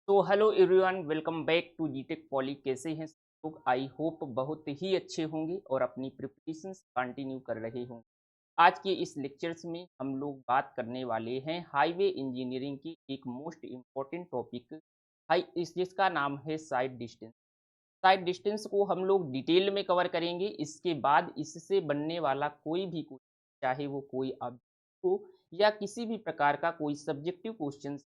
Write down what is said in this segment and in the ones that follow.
तो hello everyone, welcome back to G Tech poly. कैसे हैं सब लोग? आई होप बहुत ही अच्छे होंगे और अपनी प्रिपरेशंस कंटिन्यू कर रहे होंगे। आज के इस लेक्चर्स में हम लोग बात करने वाले हैं हाईवे इंजीनियरिंग की एक मोस्ट इम्पॉर्टेंट टॉपिक हाई इस जिसका नाम है साइड डिस्टेंस। साइड डिस्टेंस को हम लोग डिटेल में कवर करेंगे। इसके बाद इससे बनने वाला कोई भी क्वेश्चन, चाहे वो कोई ऑब्जेक्टिव हो या किसी भी प्रकार का कोई सब्जेक्टिव क्वेश्चन,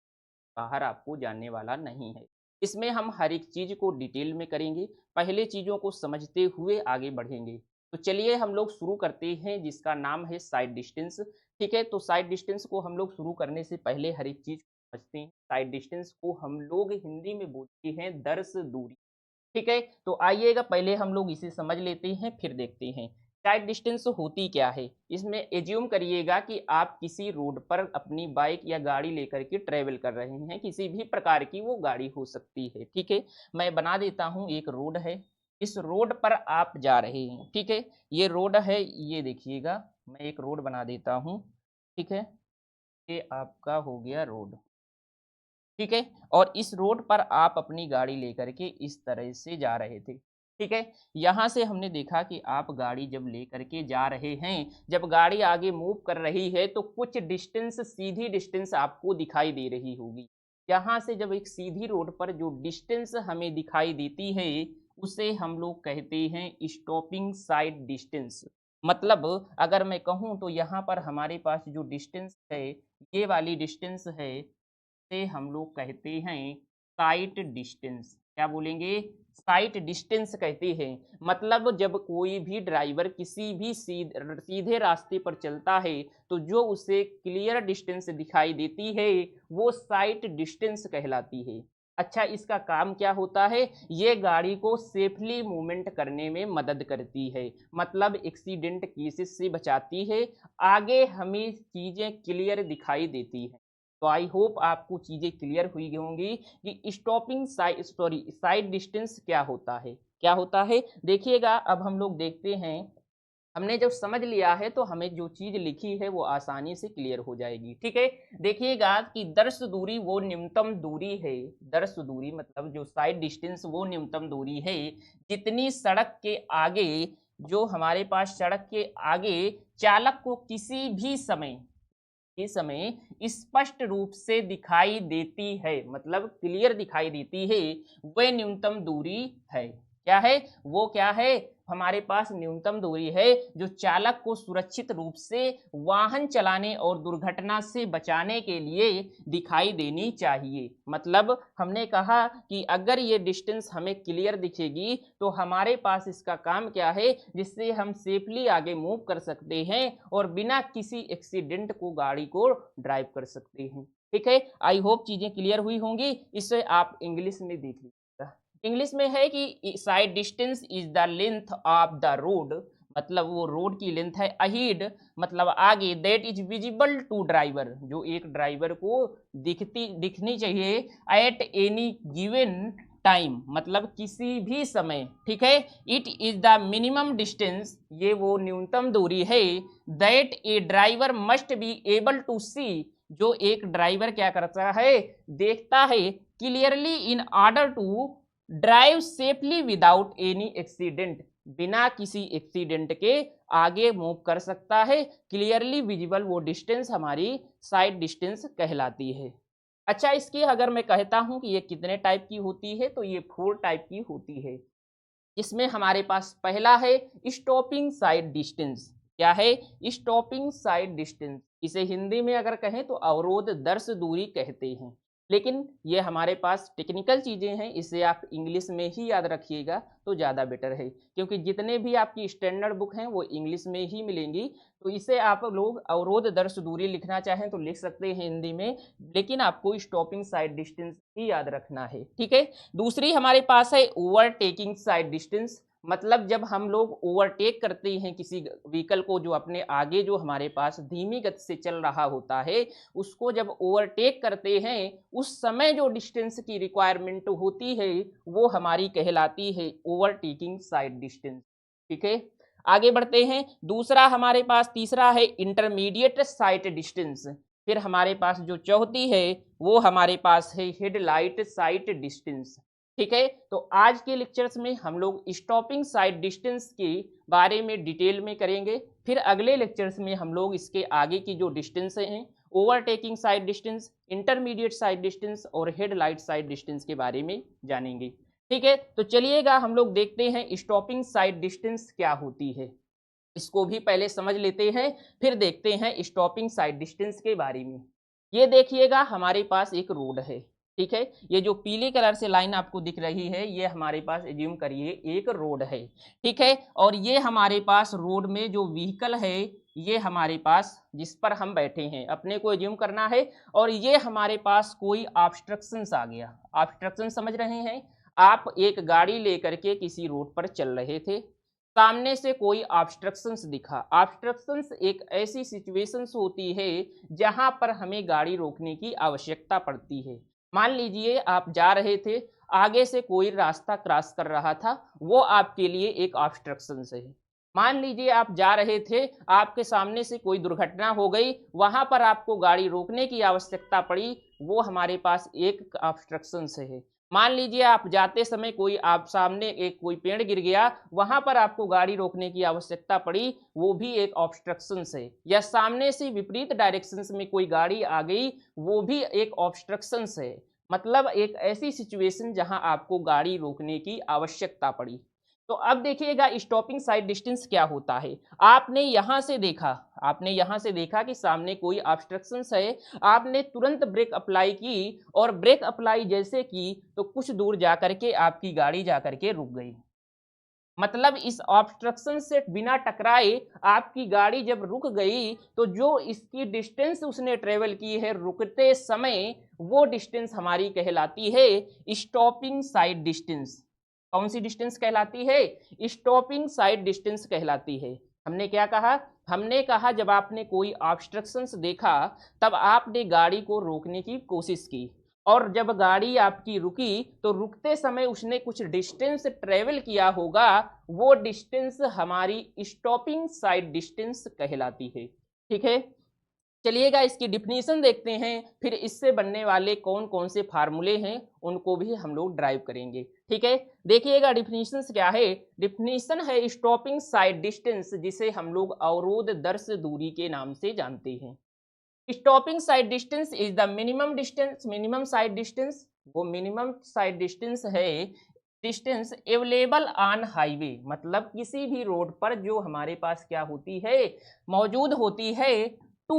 बाहर आपको जानने वाला नहीं है। इसमें हम हर एक चीज़ को डिटेल में करेंगे, पहले चीज़ों को समझते हुए आगे बढ़ेंगे। तो चलिए हम लोग शुरू करते हैं, जिसका नाम है साइड डिस्टेंस। ठीक है, तो साइड डिस्टेंस को हम लोग शुरू करने से पहले हर एक चीज़ को समझते हैं। साइड डिस्टेंस को हम लोग हिंदी में बोलते हैं दर्श दूरी। ठीक है, तो आइएगा पहले हम लोग इसे समझ लेते हैं, फिर देखते हैं साइड डिस्टेंस होती क्या है। इसमें एज्यूम करिएगा कि आप किसी रोड पर अपनी बाइक या गाड़ी लेकर के ट्रेवल कर रहे हैं, किसी भी प्रकार की वो गाड़ी हो सकती है। ठीक है, मैं बना देता हूँ, एक रोड है, इस रोड पर आप जा रहे हैं। ठीक है, ये रोड है, ये देखिएगा, मैं एक रोड बना देता हूँ। ठीक है, ये आपका हो गया रोड। ठीक है, और इस रोड पर आप अपनी गाड़ी लेकर के इस तरह से जा रहे थे। ठीक है, यहाँ से हमने देखा कि आप गाड़ी जब लेकर के जा रहे हैं, जब गाड़ी आगे मूव कर रही है तो कुछ डिस्टेंस, सीधी डिस्टेंस आपको दिखाई दे रही होगी। यहाँ से जब एक सीधी रोड पर जो डिस्टेंस हमें दिखाई देती है, उसे हम लोग कहते हैं स्टॉपिंग साइड डिस्टेंस। मतलब अगर मैं कहूँ तो यहाँ पर हमारे पास जो डिस्टेंस है, ये वाली डिस्टेंस है, से हम लोग कहते हैं साइट डिस्टेंस। क्या बोलेंगे? साइट डिस्टेंस कहते हैं। मतलब जब कोई भी ड्राइवर किसी भी सीधे रास्ते पर चलता है, तो जो उसे क्लियर डिस्टेंस दिखाई देती है, वो साइट डिस्टेंस कहलाती है। अच्छा, इसका काम क्या होता है? ये गाड़ी को सेफली मूवमेंट करने में मदद करती है, मतलब एक्सीडेंट केसेस से बचाती है, आगे हमें चीज़ें क्लियर दिखाई देती हैं। तो आई होप आपको चीज़ें क्लियर हुई होंगी कि स्टॉपिंग साइड डिस्टेंस क्या होता है। क्या होता है देखिएगा, अब हम लोग देखते हैं। हमने जब समझ लिया है तो हमें जो चीज़ लिखी है वो आसानी से क्लियर हो जाएगी। ठीक है, देखिएगा कि दर्श दूरी वो न्यूनतम दूरी है। दर्श दूरी मतलब जो साइड डिस्टेंस वो न्यूनतम दूरी है, जितनी सड़क के आगे, जो हमारे पास सड़क के आगे चालक को किसी भी समय, इस समय स्पष्ट रूप से दिखाई देती है, मतलब क्लियर दिखाई देती है, वह न्यूनतम दूरी है। क्या है वो? क्या है? हमारे पास न्यूनतम दूरी है जो चालक को सुरक्षित रूप से वाहन चलाने और दुर्घटना से बचाने के लिए दिखाई देनी चाहिए। मतलब हमने कहा कि अगर ये डिस्टेंस हमें क्लियर दिखेगी तो हमारे पास इसका काम क्या है, जिससे हम सेफली आगे मूव कर सकते हैं और बिना किसी एक्सीडेंट को गाड़ी को ड्राइव कर सकते हैं। ठीक है, आई होप चीजें क्लियर हुई होंगी। इसे आप इंग्लिश में देख लीजिएगा। इंग्लिश में है कि sight distance is the length of the road, मतलब वो रोड की लेंथ है। अहीड मतलब आगे, that is visible to driver, जो एक ड्राइवर को दिखनी चाहिए एट एनी गिवन टाइम, मतलब किसी भी समय। ठीक है, it is the minimum distance, ये वो न्यूनतम दूरी है, that a driver must be able to see, जो एक ड्राइवर क्या करता है, देखता है clearly in order to drive safely without any accident, बिना किसी एक्सीडेंट के आगे मूव कर सकता है। क्लियरली विजिबल वो डिस्टेंस हमारी साइड डिस्टेंस कहलाती है। अच्छा, इसकी अगर मैं कहता हूं कि ये कितने टाइप की होती है, तो ये 4 टाइप की होती है। इसमें हमारे पास पहला है स्टॉपिंग साइड डिस्टेंस। क्या है? स्टॉपिंग साइड डिस्टेंस, इसे हिंदी में अगर कहें तो अवरोध दर्श दूरी कहते हैं। लेकिन ये हमारे पास टेक्निकल चीज़ें हैं, इसे आप इंग्लिश में ही याद रखिएगा तो ज़्यादा बेटर है, क्योंकि जितने भी आपकी स्टैंडर्ड बुक हैं वो इंग्लिश में ही मिलेंगी। तो इसे आप लोग अवरोध दर्श दूरी लिखना चाहें तो लिख सकते हैं हिंदी में, लेकिन आपको स्टॉपिंग साइड डिस्टेंस ही याद रखना है। ठीक है, दूसरी हमारे पास है ओवरटेकिंग साइड डिस्टेंस। मतलब जब हम लोग ओवरटेक करते हैं किसी व्हीकल को, जो अपने आगे जो हमारे पास धीमी गति से चल रहा होता है, उसको जब ओवरटेक करते हैं, उस समय जो डिस्टेंस की रिक्वायरमेंट होती है वो हमारी कहलाती है ओवरटेकिंग साइड डिस्टेंस। ठीक है, आगे बढ़ते हैं। दूसरा हमारे पास तीसरा है इंटरमीडिएट साइड डिस्टेंस। फिर हमारे पास जो चौथी है वो हमारे पास है हेडलाइट साइट डिस्टेंस। ठीक है, तो आज के लेक्चर्स में हम लोग स्टॉपिंग साइट डिस्टेंस के बारे में डिटेल में करेंगे। फिर अगले लेक्चर्स में हम लोग इसके आगे की जो डिस्टेंस हैं, overtaking site distance, intermediate sight distance और हेडलाइट साइट डिस्टेंस के बारे में जानेंगे। ठीक है, तो चलिएगा हम लोग देखते हैं स्टॉपिंग साइट डिस्टेंस क्या होती है। इसको भी पहले समझ लेते हैं, फिर देखते हैं स्टॉपिंग साइट डिस्टेंस के बारे में। ये देखिएगा हमारे पास एक रोड है। ठीक है, ये जो पीले कलर से लाइन आपको दिख रही है ये हमारे पास एज्यूम करिए एक रोड है। ठीक है, और ये हमारे पास रोड में जो व्हीकल है ये हमारे पास जिस पर हम बैठे हैं अपने को एज्यूम करना है, और ये हमारे पास कोई ऑब्स्ट्रक्शंस आ गया। ऑब्स्ट्रक्शन समझ रहे हैं, आप एक गाड़ी लेकर के किसी रोड पर चल रहे थे, सामने से कोई ऑब्स्ट्रक्शंस दिखा। ऑब्स्ट्रक्शंस एक ऐसी सिचुएशंस होती है जहां पर हमें गाड़ी रोकने की आवश्यकता पड़ती है। मान लीजिए आप जा रहे थे, आगे से कोई रास्ता क्रॉस कर रहा था, वो आपके लिए एक ऑब्स्ट्रक्शंस है। मान लीजिए आप जा रहे थे, आपके सामने से कोई दुर्घटना हो गई, वहां पर आपको गाड़ी रोकने की आवश्यकता पड़ी, वो हमारे पास एक ऑब्स्ट्रक्शंस है। मान लीजिए आप जाते समय कोई आप सामने एक कोई पेड़ गिर गया, वहां पर आपको गाड़ी रोकने की आवश्यकता पड़ी, वो भी एक ऑब्स्ट्रक्शंस है। या सामने से विपरीत डायरेक्शंस में कोई गाड़ी आ गई, वो भी एक ऑब्स्ट्रक्शंस है। मतलब एक ऐसी सिचुएशन जहां आपको गाड़ी रोकने की आवश्यकता पड़ी। तो अब देखिएगा स्टॉपिंग साइड डिस्टेंस क्या होता है। आपने यहां से देखा कि सामने कोई ऑब्स्ट्रक्शंस है, आपने तुरंत ब्रेक अप्लाई की, और ब्रेक अप्लाई जैसे की तो कुछ दूर जाकर के आपकी गाड़ी जाकर के रुक गई। मतलब इस ऑब्स्ट्रक्शन से बिना टकराए आपकी गाड़ी जब रुक गई, तो जो इसकी डिस्टेंस उसने ट्रेवल की है रुकते समय, वो डिस्टेंस हमारी कहलाती है स्टॉपिंग साइड डिस्टेंस। कौन सी डिस्टेंस कहलाती है? स्टॉपिंग साइड डिस्टेंस कहलाती है। हमने क्या कहा? हमने कहा जब आपने कोई ऑब्स्ट्रक्शंस देखा तब आपने गाड़ी को रोकने की कोशिश की, और जब गाड़ी आपकी रुकी तो रुकते समय उसने कुछ डिस्टेंस ट्रेवल किया होगा, वो डिस्टेंस हमारी स्टॉपिंग साइड डिस्टेंस कहलाती है। ठीक है, चलिएगा इसकी डिफिनीशन देखते हैं, फिर इससे बनने वाले कौन कौन से फार्मूले हैं उनको भी हम लोग ड्राइव करेंगे। ठीक है, देखिएगा डिफिनीशन क्या है। डिफिनीशन है स्टॉपिंग साइड डिस्टेंस, जिसे हम लोग अवरोध दर्श दूरी के नाम से जानते हैं। Stopping sight distance is the minimum distance, minimum side distance, वो मिनिमम साइड डिस्टेंस है डिस्टेंस अवेलेबल ऑन हाईवे। मतलब किसी भी रोड पर जो हमारे पास क्या होती है, मौजूद होती है, to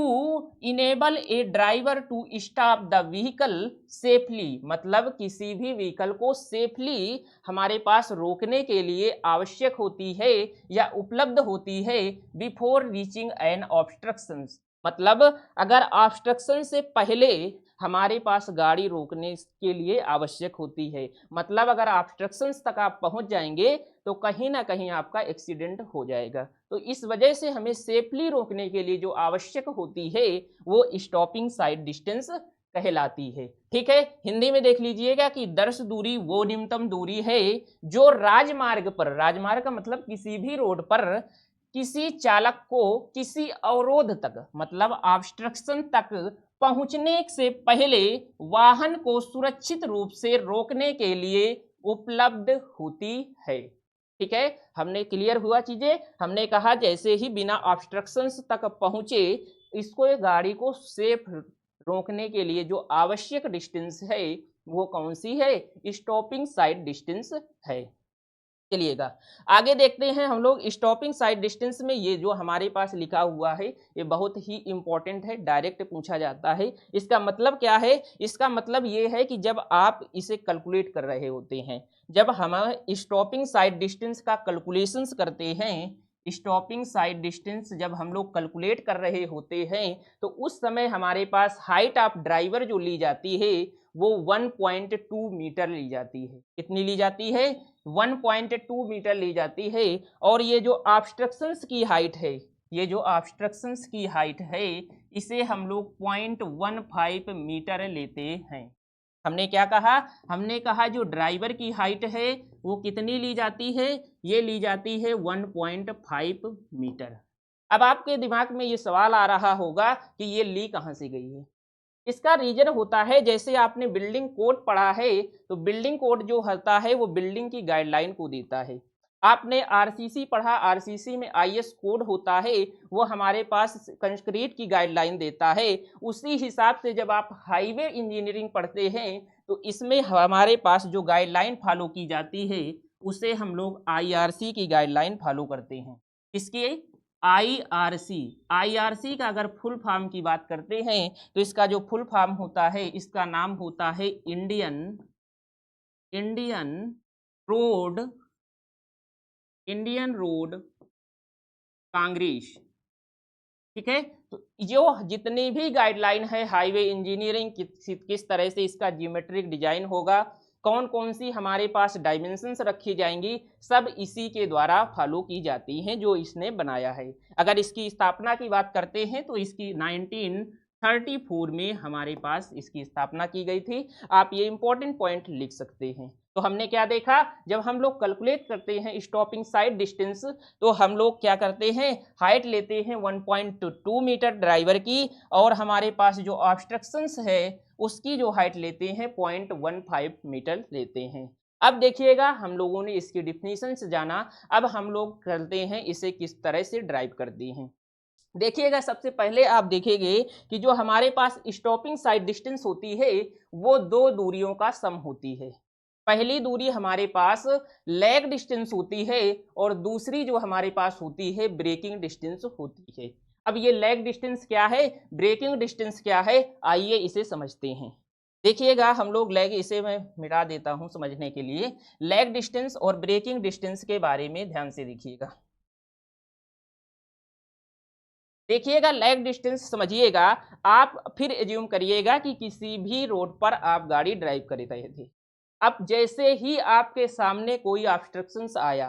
enable a driver to stop the vehicle safely. मतलब किसी भी व्हीकल को सेफली हमारे पास रोकने के लिए आवश्यक होती है या उपलब्ध होती है बिफोर रीचिंग एन ऑब्स्ट्रक्शन। मतलब अगर ऑब्स्ट्रक्शन से पहले हमारे पास गाड़ी रोकने के लिए आवश्यक होती है, मतलब अगर ऑब्स्ट्रक्शन तक आप पहुंच जाएंगे तो कहीं ना कहीं आपका एक्सीडेंट हो जाएगा। तो इस वजह से हमें सेफली रोकने के लिए जो आवश्यक होती है वो स्टॉपिंग साइड डिस्टेंस कहलाती है। ठीक है, हिंदी में देख लीजिएगा कि दर्श दूरी वो न्यूनतम दूरी है जो राजमार्ग पर, राजमार्ग का मतलब किसी भी रोड पर किसी चालक को किसी अवरोध तक, मतलब ऑब्स्ट्रक्शन तक पहुंचने से पहले वाहन को सुरक्षित रूप से रोकने के लिए उपलब्ध होती है। ठीक है, हमने क्लियर हुआ चीजें। हमने कहा जैसे ही बिना ऑब्स्ट्रक्शंस तक पहुंचे, इसको गाड़ी को सेफ रोकने के लिए जो आवश्यक डिस्टेंस है वो कौन सी है? स्टॉपिंग साइड डिस्टेंस है। चलिएगा आगे देखते हैं हम लोग स्टॉपिंग साइड डिस्टेंस में। ये जो हमारे पास लिखा हुआ है ये बहुत ही इंपॉर्टेंट है, डायरेक्ट पूछा जाता है। इसका मतलब क्या है? इसका मतलब ये है कि जब आप इसे कैलकुलेट कर रहे होते हैं, जब हम स्टॉपिंग साइड डिस्टेंस का कैलकुलेशंस करते हैं, स्टॉपिंग साइड डिस्टेंस जब हम लोग कैलकुलेट कर रहे होते हैं तो उस समय हमारे पास हाइट ऑफ ड्राइवर जो ली जाती है वो 1.2 मीटर ली जाती है। कितनी ली जाती है? 1.2 मीटर ली जाती है। और ये जो ऑब्स्ट्रक्शंस की हाइट है, ये जो ऑब्स्ट्रक्शंस की हाइट है इसे हम लोग 0.15 मीटर लेते हैं। हमने क्या कहा? हमने कहा जो ड्राइवर की हाइट है वो कितनी ली जाती है? ये ली जाती है 1.5 मीटर। अब आपके दिमाग में ये सवाल आ रहा होगा कि ये ली कहाँ से गई है। इसका रीजन होता है, जैसे आपने बिल्डिंग कोड पढ़ा है, तो बिल्डिंग कोड जो होता है वो बिल्डिंग की गाइडलाइन को देता है। आपने आरसीसी पढ़ा, आरसीसी में आईएस कोड होता है, वो हमारे पास कंक्रीट की गाइडलाइन देता है। उसी हिसाब से जब आप हाईवे इंजीनियरिंग पढ़ते हैं तो इसमें हमारे पास जो गाइडलाइन फॉलो की जाती है उसे हम लोग आईआरसी की गाइडलाइन फॉलो करते हैं। किसकी? आईआरसी। आईआरसी का अगर फुल फॉर्म की बात करते हैं तो इसका जो फुल फॉर्म होता है, इसका नाम होता है Indian Indian road Indian road Congress. ठीक है, तो जो जितनी भी गाइडलाइन है हाईवे इंजीनियरिंग, किस तरह से इसका जियोमेट्रिक डिजाइन होगा, कौन कौन सी हमारे पास डायमेंशंस रखी जाएंगी, सब इसी के द्वारा फॉलो की जाती हैं जो इसने बनाया है। अगर इसकी स्थापना की बात करते हैं तो इसकी 1934 में हमारे पास इसकी स्थापना की गई थी। आप ये इंपॉर्टेंट पॉइंट लिख सकते हैं। तो हमने क्या देखा, जब हम लोग कैलकुलेट करते हैं स्टॉपिंग साइड डिस्टेंस, तो हम लोग क्या करते हैं, हाइट लेते हैं 1.2 मीटर ड्राइवर की, और हमारे पास जो ऑब्स्ट्रक्शंस है उसकी जो हाइट लेते हैं 0.15 मीटर लेते हैं। अब देखिएगा, हम लोगों ने इसकी डिफिनीशंस जाना, अब हम लोग करते हैं इसे किस तरह से ड्राइव करते हैं। देखिएगा, सबसे पहले आप देखेंगे कि जो हमारे पास स्टॉपिंग साइड डिस्टेंस होती है वो दो दूरियों का सम होती है। पहली दूरी हमारे पास लैग डिस्टेंस होती है और दूसरी जो हमारे पास होती है ब्रेकिंग डिस्टेंस होती है। अब ये लैग डिस्टेंस क्या है, ब्रेकिंग डिस्टेंस क्या है, आइए इसे समझते हैं। देखिएगा, हम लोग लैग, इसे मैं मिटा देता हूं समझने के लिए। लैग डिस्टेंस और ब्रेकिंग डिस्टेंस के बारे में ध्यान से देखिएगा। देखिएगा, लैग डिस्टेंस समझिएगा, आप फिर एज्यूम करिएगा कि किसी भी रोड पर आप गाड़ी ड्राइव कर रहे थे। अब जैसे ही आपके सामने कोई ऑब्स्ट्रक्शंस आया,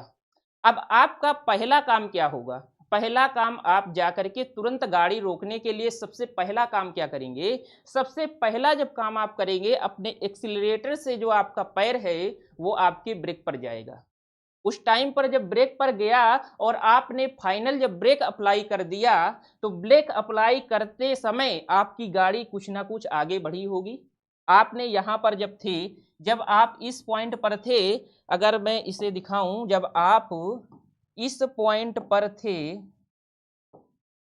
अब आपका पहला काम क्या होगा, पहला काम आप जाकर के तुरंत गाड़ी रोकने के लिए सबसे पहला काम क्या करेंगे, सबसे पहला जब काम आप करेंगे, अपने एक्सीलरेटर से जो आपका पैर है वो आपके ब्रेक पर जाएगा। उस टाइम पर जब ब्रेक पर गया और आपने फाइनल जब ब्रेक अप्लाई कर दिया, तो ब्रेक अप्लाई करते समय आपकी गाड़ी कुछ ना कुछ आगे बढ़ी होगी। आपने यहाँ पर जब थे, जब आप इस पॉइंट पर थे, अगर मैं इसे दिखाऊं, जब आप इस पॉइंट पर थे,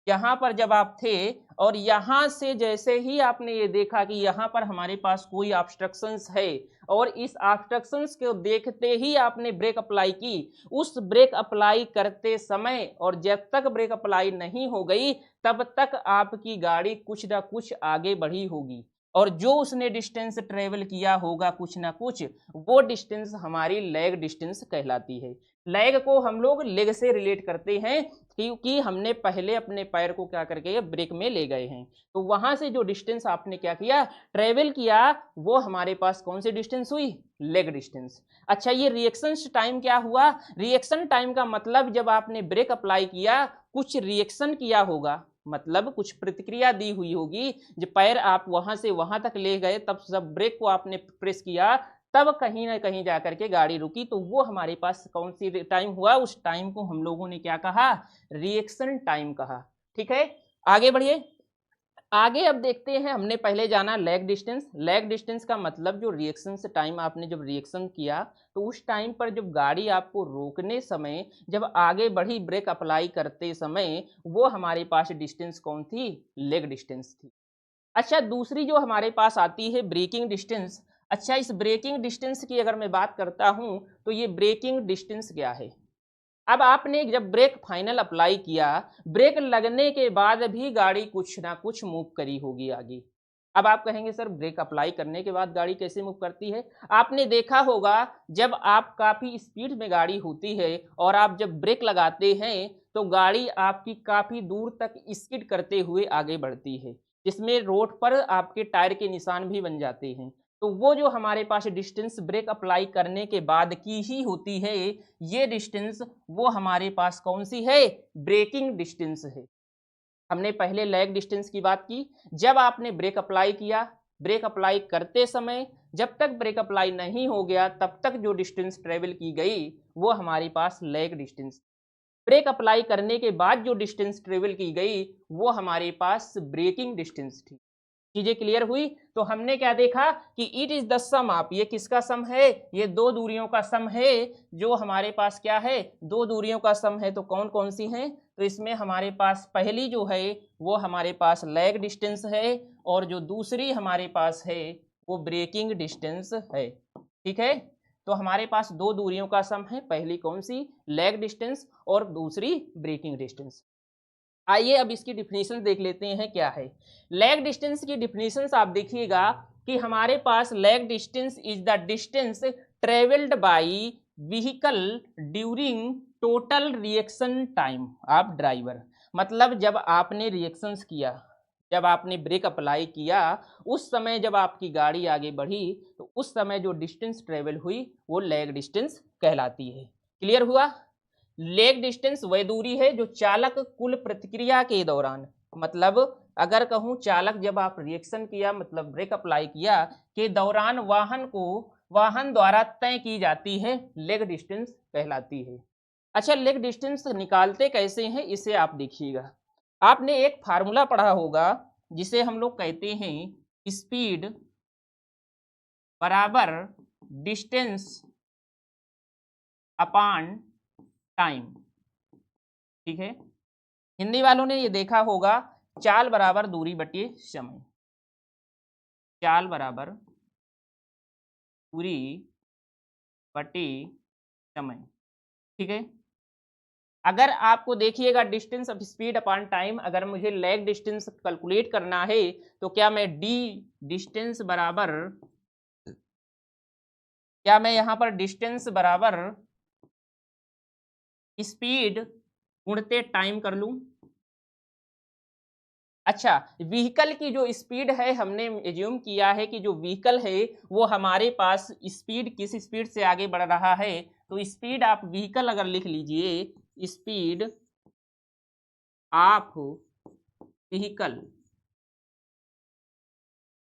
यहाँ पर जब आप थे, और यहाँ से जैसे ही आपने ये देखा कि यहाँ पर हमारे पास कोई ऑब्स्ट्रक्शंस है, और इस ऑब्स्ट्रक्शंस को देखते ही आपने ब्रेक अप्लाई की, उस ब्रेक अप्लाई करते समय और जब तक ब्रेक अप्लाई नहीं हो गई तब तक आपकी गाड़ी कुछ ना कुछ आगे बढ़ी होगी, और जो उसने डिस्टेंस ट्रेवल किया होगा कुछ ना कुछ, वो डिस्टेंस हमारी लैग डिस्टेंस कहलाती है। लैग को हम लोग लेग से रिलेट करते हैं क्योंकि हमने पहले अपने पैर को क्या करके ब्रेक में ले गए हैं, तो वहां से जो डिस्टेंस आपने क्या किया, ट्रेवल किया, वो हमारे पास कौन सी डिस्टेंस हुई, लेग डिस्टेंस। अच्छा, ये रिएक्शन टाइम क्या हुआ, रिएक्शन टाइम का मतलब जब आपने ब्रेक अप्लाई किया कुछ रिएक्शन किया होगा, मतलब कुछ प्रतिक्रिया दी हुई होगी, जब पैर आप वहां से वहां तक ले गए, तब जब ब्रेक को आपने प्रेस किया, तब कहीं ना कहीं जाकर के गाड़ी रुकी, तो वो हमारे पास कौन सी टाइम हुआ, उस टाइम को हम लोगों ने क्या कहा, रिएक्शन टाइम कहा। ठीक है, आगे बढ़िए। आगे अब देखते हैं, हमने पहले जाना लैग डिस्टेंस। लैग डिस्टेंस का मतलब जो रिएक्शन से टाइम, आपने जब रिएक्शन किया तो उस टाइम पर जब गाड़ी आपको रोकने समय जब आगे बढ़ी ब्रेक अप्लाई करते समय, वो हमारे पास डिस्टेंस कौन थी, लेग डिस्टेंस थी। अच्छा, दूसरी जो हमारे पास आती है ब्रेकिंग डिस्टेंस। अच्छा, इस ब्रेकिंग डिस्टेंस की अगर मैं बात करता हूं तो ये ब्रेकिंग डिस्टेंस क्या है, अब आपने जब ब्रेक फाइनल अप्लाई किया, ब्रेक लगने के बाद भी गाड़ी कुछ ना कुछ मूव करी होगी आगे। अब आप कहेंगे सर ब्रेक अप्लाई करने के बाद गाड़ी कैसे मूव करती है, आपने देखा होगा जब आप काफ़ी स्पीड में गाड़ी होती है और आप जब ब्रेक लगाते हैं तो गाड़ी आपकी काफ़ी दूर तक स्किड करते हुए आगे बढ़ती है, जिसमें रोड पर आपके टायर के निशान भी बन जाते हैं। तो वो जो हमारे पास डिस्टेंस ब्रेक अप्लाई करने के बाद की ही होती है, ये डिस्टेंस वो हमारे पास कौन सी है, ब्रेकिंग डिस्टेंस है। हमने पहले लैग डिस्टेंस की बात की, जब आपने ब्रेक अप्लाई किया, ब्रेक अप्लाई करते समय जब तक ब्रेक अप्लाई नहीं हो गया तब तक जो डिस्टेंस ट्रेवल की गई वो हमारे पास लैग डिस्टेंस। ब्रेक अप्लाई करने के बाद जो डिस्टेंस ट्रेवल की गई वो हमारे पास ब्रेकिंग डिस्टेंस थी। चीजें क्लियर हुई? तो हमने क्या देखा कि it is the sum of, ये किसका सम है? ये दो दूरियों का सम है। जो हमारे पास क्या है? दो दूरियों का सम है। तो कौन कौन सी हैं? तो इसमें हमारे पास पहली जो है वो हमारे पास लैग डिस्टेंस है, और जो दूसरी हमारे पास है वो ब्रेकिंग डिस्टेंस है। ठीक है, तो हमारे पास दो दूरियों का सम है। पहली कौन सी? लैग डिस्टेंस, और दूसरी ब्रेकिंग डिस्टेंस। आइए अब इसकी डिफिनीशन देख लेते हैं क्या है। लैग डिस्टेंस की डिफिनीशन आप देखिएगा कि हमारे पास lag distance is the distance travelled by vehicle during total reaction time of driver. मतलब जब आपने रिएक्शंस किया, जब आपने ब्रेक अप्लाई किया, उस समय जब आपकी गाड़ी आगे बढ़ी तो उस समय जो डिस्टेंस ट्रेवल हुई वो लैग डिस्टेंस कहलाती है। क्लियर हुआ? लेग डिस्टेंस वह दूरी है जो चालक कुल प्रतिक्रिया के दौरान, मतलब अगर कहूं चालक जब आप रिएक्शन किया मतलब ब्रेक अप्लाई किया के दौरान वाहन द्वारा तय की जाती है, लेग डिस्टेंस कहलाती है। अच्छा, लेग डिस्टेंस निकालते कैसे हैं इसे आप देखिएगा। आपने एक फार्मूला पढ़ा होगा जिसे हम लोग कहते हैं स्पीड बराबर डिस्टेंस अपॉन टाइम। ठीक है, हिंदी वालों ने ये देखा होगा, चाल बराबर दूरी बटे समय। चाल बराबर दूरी बटे समय। ठीक है, अगर आपको देखिएगा distance of speed upon time, अगर मुझे लैग डिस्टेंस कैलकुलेट करना है तो क्या मैं डिस्टेंस बराबर, क्या मैं यहां पर डिस्टेंस बराबर स्पीड गुणते टाइम कर लूं? अच्छा, व्हीकल की जो स्पीड है हमने एज्यूम किया है कि जो व्हीकल है वो हमारे पास स्पीड, किस स्पीड से आगे बढ़ रहा है, तो स्पीड आप व्हीकल अगर लिख लीजिए, स्पीड ऑफ व्हीकल,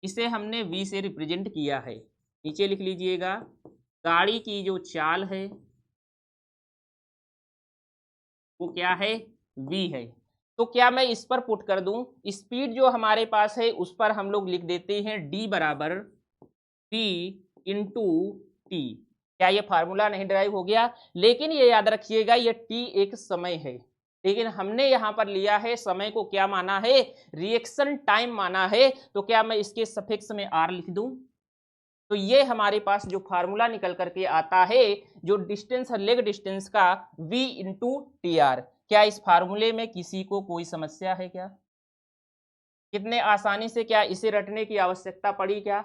इसे हमने v से रिप्रेजेंट किया है। नीचे लिख लीजिएगा, गाड़ी की जो चाल है वो क्या है? v है। तो क्या मैं इस पर पुट कर दूं, स्पीड जो हमारे पास है उस पर हम लोग लिख देते हैं d बराबर v इंटू टी। क्या ये फार्मूला नहीं ड्राइव हो गया? लेकिन ये याद रखिएगा ये t एक समय है, लेकिन हमने यहाँ पर लिया है समय को क्या माना है? रिएक्शन टाइम माना है। तो क्या मैं इसके सफिक्स में r लिख दूं? तो ये हमारे पास जो फार्मूला निकल करके आता है, जो डिस्टेंस है लेग डिस्टेंस का, v इंटू टी आर। क्या इस फार्मूले में किसी को कोई समस्या है क्या? कितने आसानी से क्या इसे रटने की आवश्यकता पड़ी क्या?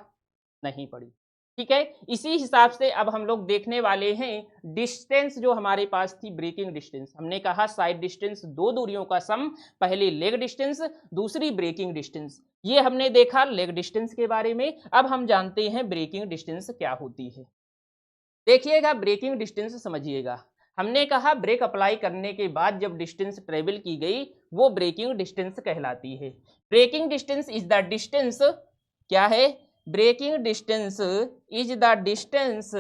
नहीं पड़ी। ठीक है, इसी हिसाब से अब हम लोग देखने वाले हैं डिस्टेंस जो हमारे पास थी ब्रेकिंग डिस्टेंस। हमने कहा साइड डिस्टेंस दो दूरियों का सम, पहली लेग डिस्टेंस, दूसरी ब्रेकिंग डिस्टेंस। ये हमने देखा लेग डिस्टेंस के बारे में। अब हम जानते हैं ब्रेकिंग डिस्टेंस क्या होती है। देखिएगा, ब्रेकिंग डिस्टेंस समझिएगा। हमने कहा ब्रेक अप्लाई करने के बाद जब डिस्टेंस ट्रेवल की गई वो ब्रेकिंग डिस्टेंस कहलाती है। Braking distance is the distance, क्या है? Braking distance is the distance,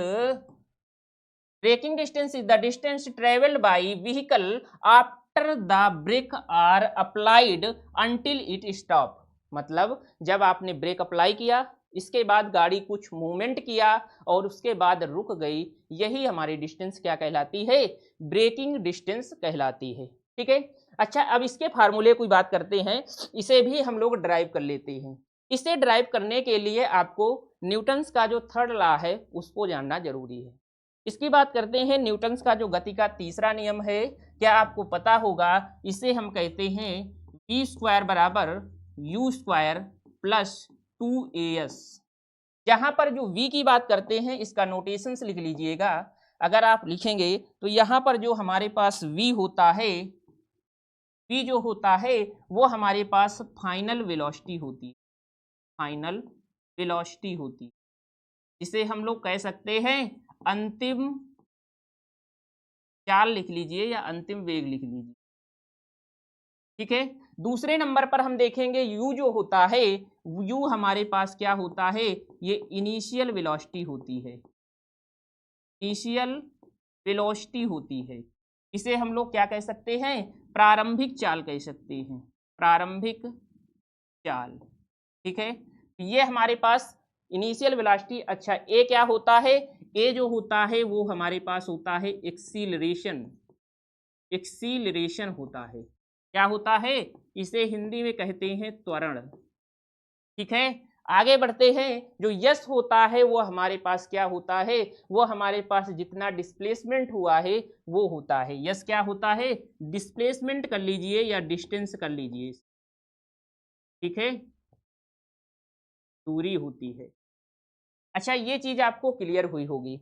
braking distance is the distance travelled by vehicle after the brake are applied until it stop. मतलब जब आपने ब्रेक अप्लाई किया, इसके बाद गाड़ी कुछ मूवमेंट किया और उसके बाद रुक गई, यही हमारी डिस्टेंस क्या कहलाती है? ब्रेकिंग डिस्टेंस कहलाती है। ठीक है, अच्छा अब इसके फार्मूले की बात करते हैं, इसे भी हम लोग ड्राइव कर लेते हैं। इसे ड्राइव करने के लिए आपको न्यूटन्स का जो थर्ड लॉ है उसको जानना जरूरी है। इसकी बात करते हैं, न्यूटन्स का जो गति का तीसरा नियम है, क्या आपको पता होगा? इसे हम कहते हैं v स्क्वायर बराबर u स्क्वायर प्लस 2as। जहां पर जो v की बात करते हैं इसका नोटेशंस लिख लीजिएगा। अगर आप लिखेंगे तो यहां पर जो हमारे पास v होता है, v जो होता है वो हमारे पास फाइनल वेलोसिटी होती है, फाइनल वेलोसिटी होती है। इसे हम लोग कह सकते हैं अंतिम चाल लिख लीजिए या अंतिम वेग लिख लीजिए। ठीक है, दूसरे नंबर पर हम देखेंगे u जो होता है, u हमारे पास क्या होता है? ये इनिशियल वेलोसिटी होती है, इनिशियल वेलोसिटी होती है। इसे हम लोग क्या कह सकते हैं, प्रारंभिक चाल कह सकते हैं, प्रारंभिक चाल। ठीक है, ये हमारे पास इनिशियल वेलोसिटी। अच्छा, ए क्या होता है, ए जो होता है वो हमारे पास होता है एक्सीलरेशन, एक्सीलरेशन होता है। क्या होता है, इसे हिंदी में कहते हैं त्वरण। ठीक है, आगे बढ़ते हैं। जो यश होता है वो हमारे पास क्या होता है, वो हमारे पास जितना डिस्प्लेसमेंट हुआ है वो होता है। यश क्या होता है, डिस्प्लेसमेंट कर लीजिए या डिस्टेंस कर लीजिए। ठीक है, दूरी होती है। अच्छा, ये चीज आपको क्लियर हुई होगी।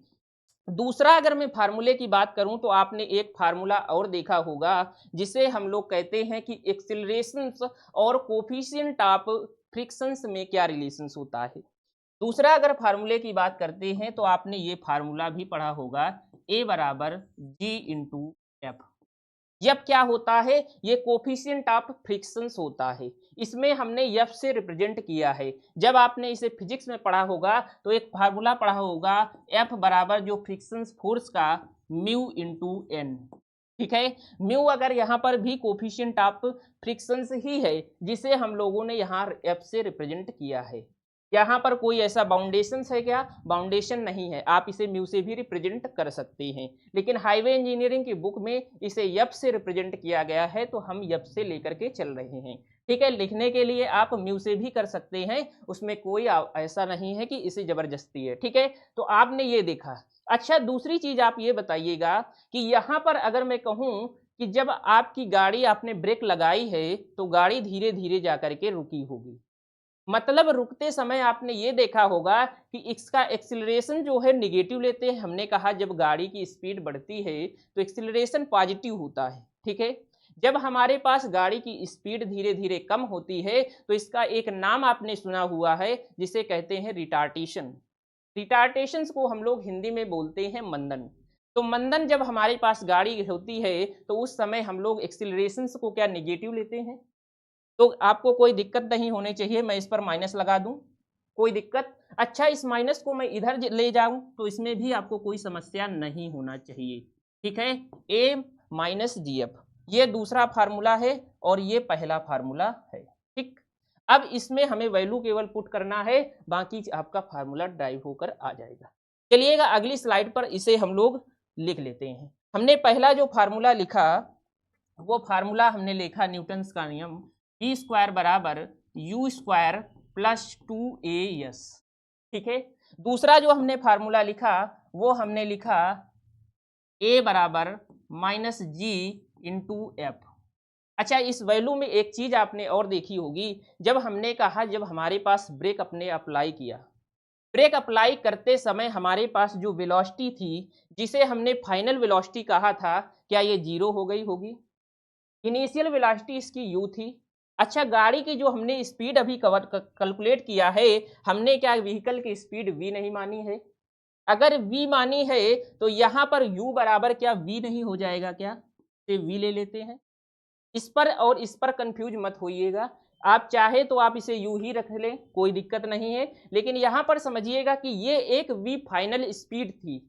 दूसरा, अगर मैं फार्मूले की बात करूं तो आपने एक फार्मूला और देखा होगा जिसे हम लोग कहते हैं कि एक्सिलरेशंस और कोफिशिएंट ऑफ फ्रिक्शंस में क्या रिलेशंस होता है। दूसरा अगर फार्मूले की बात करते हैं तो आपने ये फार्मूला भी पढ़ा होगा, ए बराबर जी इंटू एफ। यफ क्या होता है, ये कोफिशिएंट ऑफ फ्रिक्शंस होता है। इसमें हमने यफ से रिप्रेजेंट किया है। जब आपने इसे फिजिक्स में पढ़ा होगा तो एक फार्मूला पढ़ा होगा, एफ बराबर जो फ्रिक्शंस फोर्स का म्यू इंटू एन। ठीक है, म्यू अगर यहाँ पर भी कोफिशिएंट ऑफ फ्रिक्शंस ही है जिसे हम लोगों ने यहाँ एफ से रिप्रेजेंट किया है। यहाँ पर कोई ऐसा बाउंडेशन है क्या, बाउंडेशन नहीं है, आप इसे म्यू से भी रिप्रेजेंट कर सकते हैं। लेकिन हाईवे इंजीनियरिंग की बुक में इसे यफ से रिप्रेजेंट किया गया है तो हम यफ से लेकर के चल रहे हैं। ठीक है, लिखने के लिए आप म्यू से भी कर सकते हैं, उसमें कोई ऐसा नहीं है कि इसे जबरदस्ती है। ठीक है, तो आपने ये देखा। अच्छा, दूसरी चीज आप ये बताइएगा कि यहाँ पर अगर मैं कहूँ कि जब आपकी गाड़ी आपने ब्रेक लगाई है तो गाड़ी धीरे धीरे जाकर के रुकी होगी, मतलब रुकते समय आपने ये देखा होगा कि इसका एक्सिलरेशन जो है निगेटिव लेते हैं। हमने कहा जब गाड़ी की स्पीड बढ़ती है तो एक्सिलरेशन पॉजिटिव होता है। ठीक है, जब हमारे पास गाड़ी की स्पीड धीरे धीरे कम होती है तो इसका एक नाम आपने सुना हुआ है जिसे कहते हैं रिटार्टेशन। रिटार्टेशन को हम लोग हिंदी में बोलते हैं मंदन। तो मंदन जब हमारे पास गाड़ी होती है तो उस समय हम लोग एक्सिलरेशन को क्या निगेटिव लेते हैं। तो आपको कोई दिक्कत नहीं होनी चाहिए, मैं इस पर माइनस लगा दूं, कोई दिक्कत। अच्छा, इस माइनस को मैं इधर ले जाऊं तो इसमें भी आपको कोई समस्या नहीं होना चाहिए। ठीक है, ए माइनस जी एफ, ये दूसरा फार्मूला है और ये पहला फार्मूला है। ठीक, अब इसमें हमें वैल्यू केवल पुट करना है, बाकी आपका फार्मूला ड्राइव होकर आ जाएगा। चलिएगा अगली स्लाइड पर इसे हम लोग लिख लेते हैं। हमने पहला जो फार्मूला लिखा वो फार्मूला हमने लिखा न्यूटन्स का नियम, ई स्क्वायर बराबर यू स्क्वायर प्लस 2as। ठीक है, दूसरा जो हमने फार्मूला लिखा वो हमने लिखा a बराबर माइनस जी इंटू एफ। अच्छा, इस वैल्यू में एक चीज आपने और देखी होगी, जब हमने कहा जब हमारे पास ब्रेक अपने अप्लाई किया, ब्रेक अप्लाई करते समय हमारे पास जो वेलोसिटी थी जिसे हमने फाइनल वेलोसिटी कहा था, क्या ये जीरो हो गई होगी। इनिशियल वेलोसिटी इसकी u थी। अच्छा, गाड़ी की जो हमने स्पीड अभी कैलकुलेट किया है, हमने क्या व्हीकल की स्पीड v नहीं मानी है। अगर v मानी है तो यहाँ पर u बराबर क्या v नहीं हो जाएगा क्या, तो v ले लेते हैं। इस पर और इस पर कंफ्यूज मत होइएगा, आप चाहे तो आप इसे यू ही रख लें, कोई दिक्कत नहीं है। लेकिन यहाँ पर समझिएगा कि ये एक v फाइनल स्पीड थी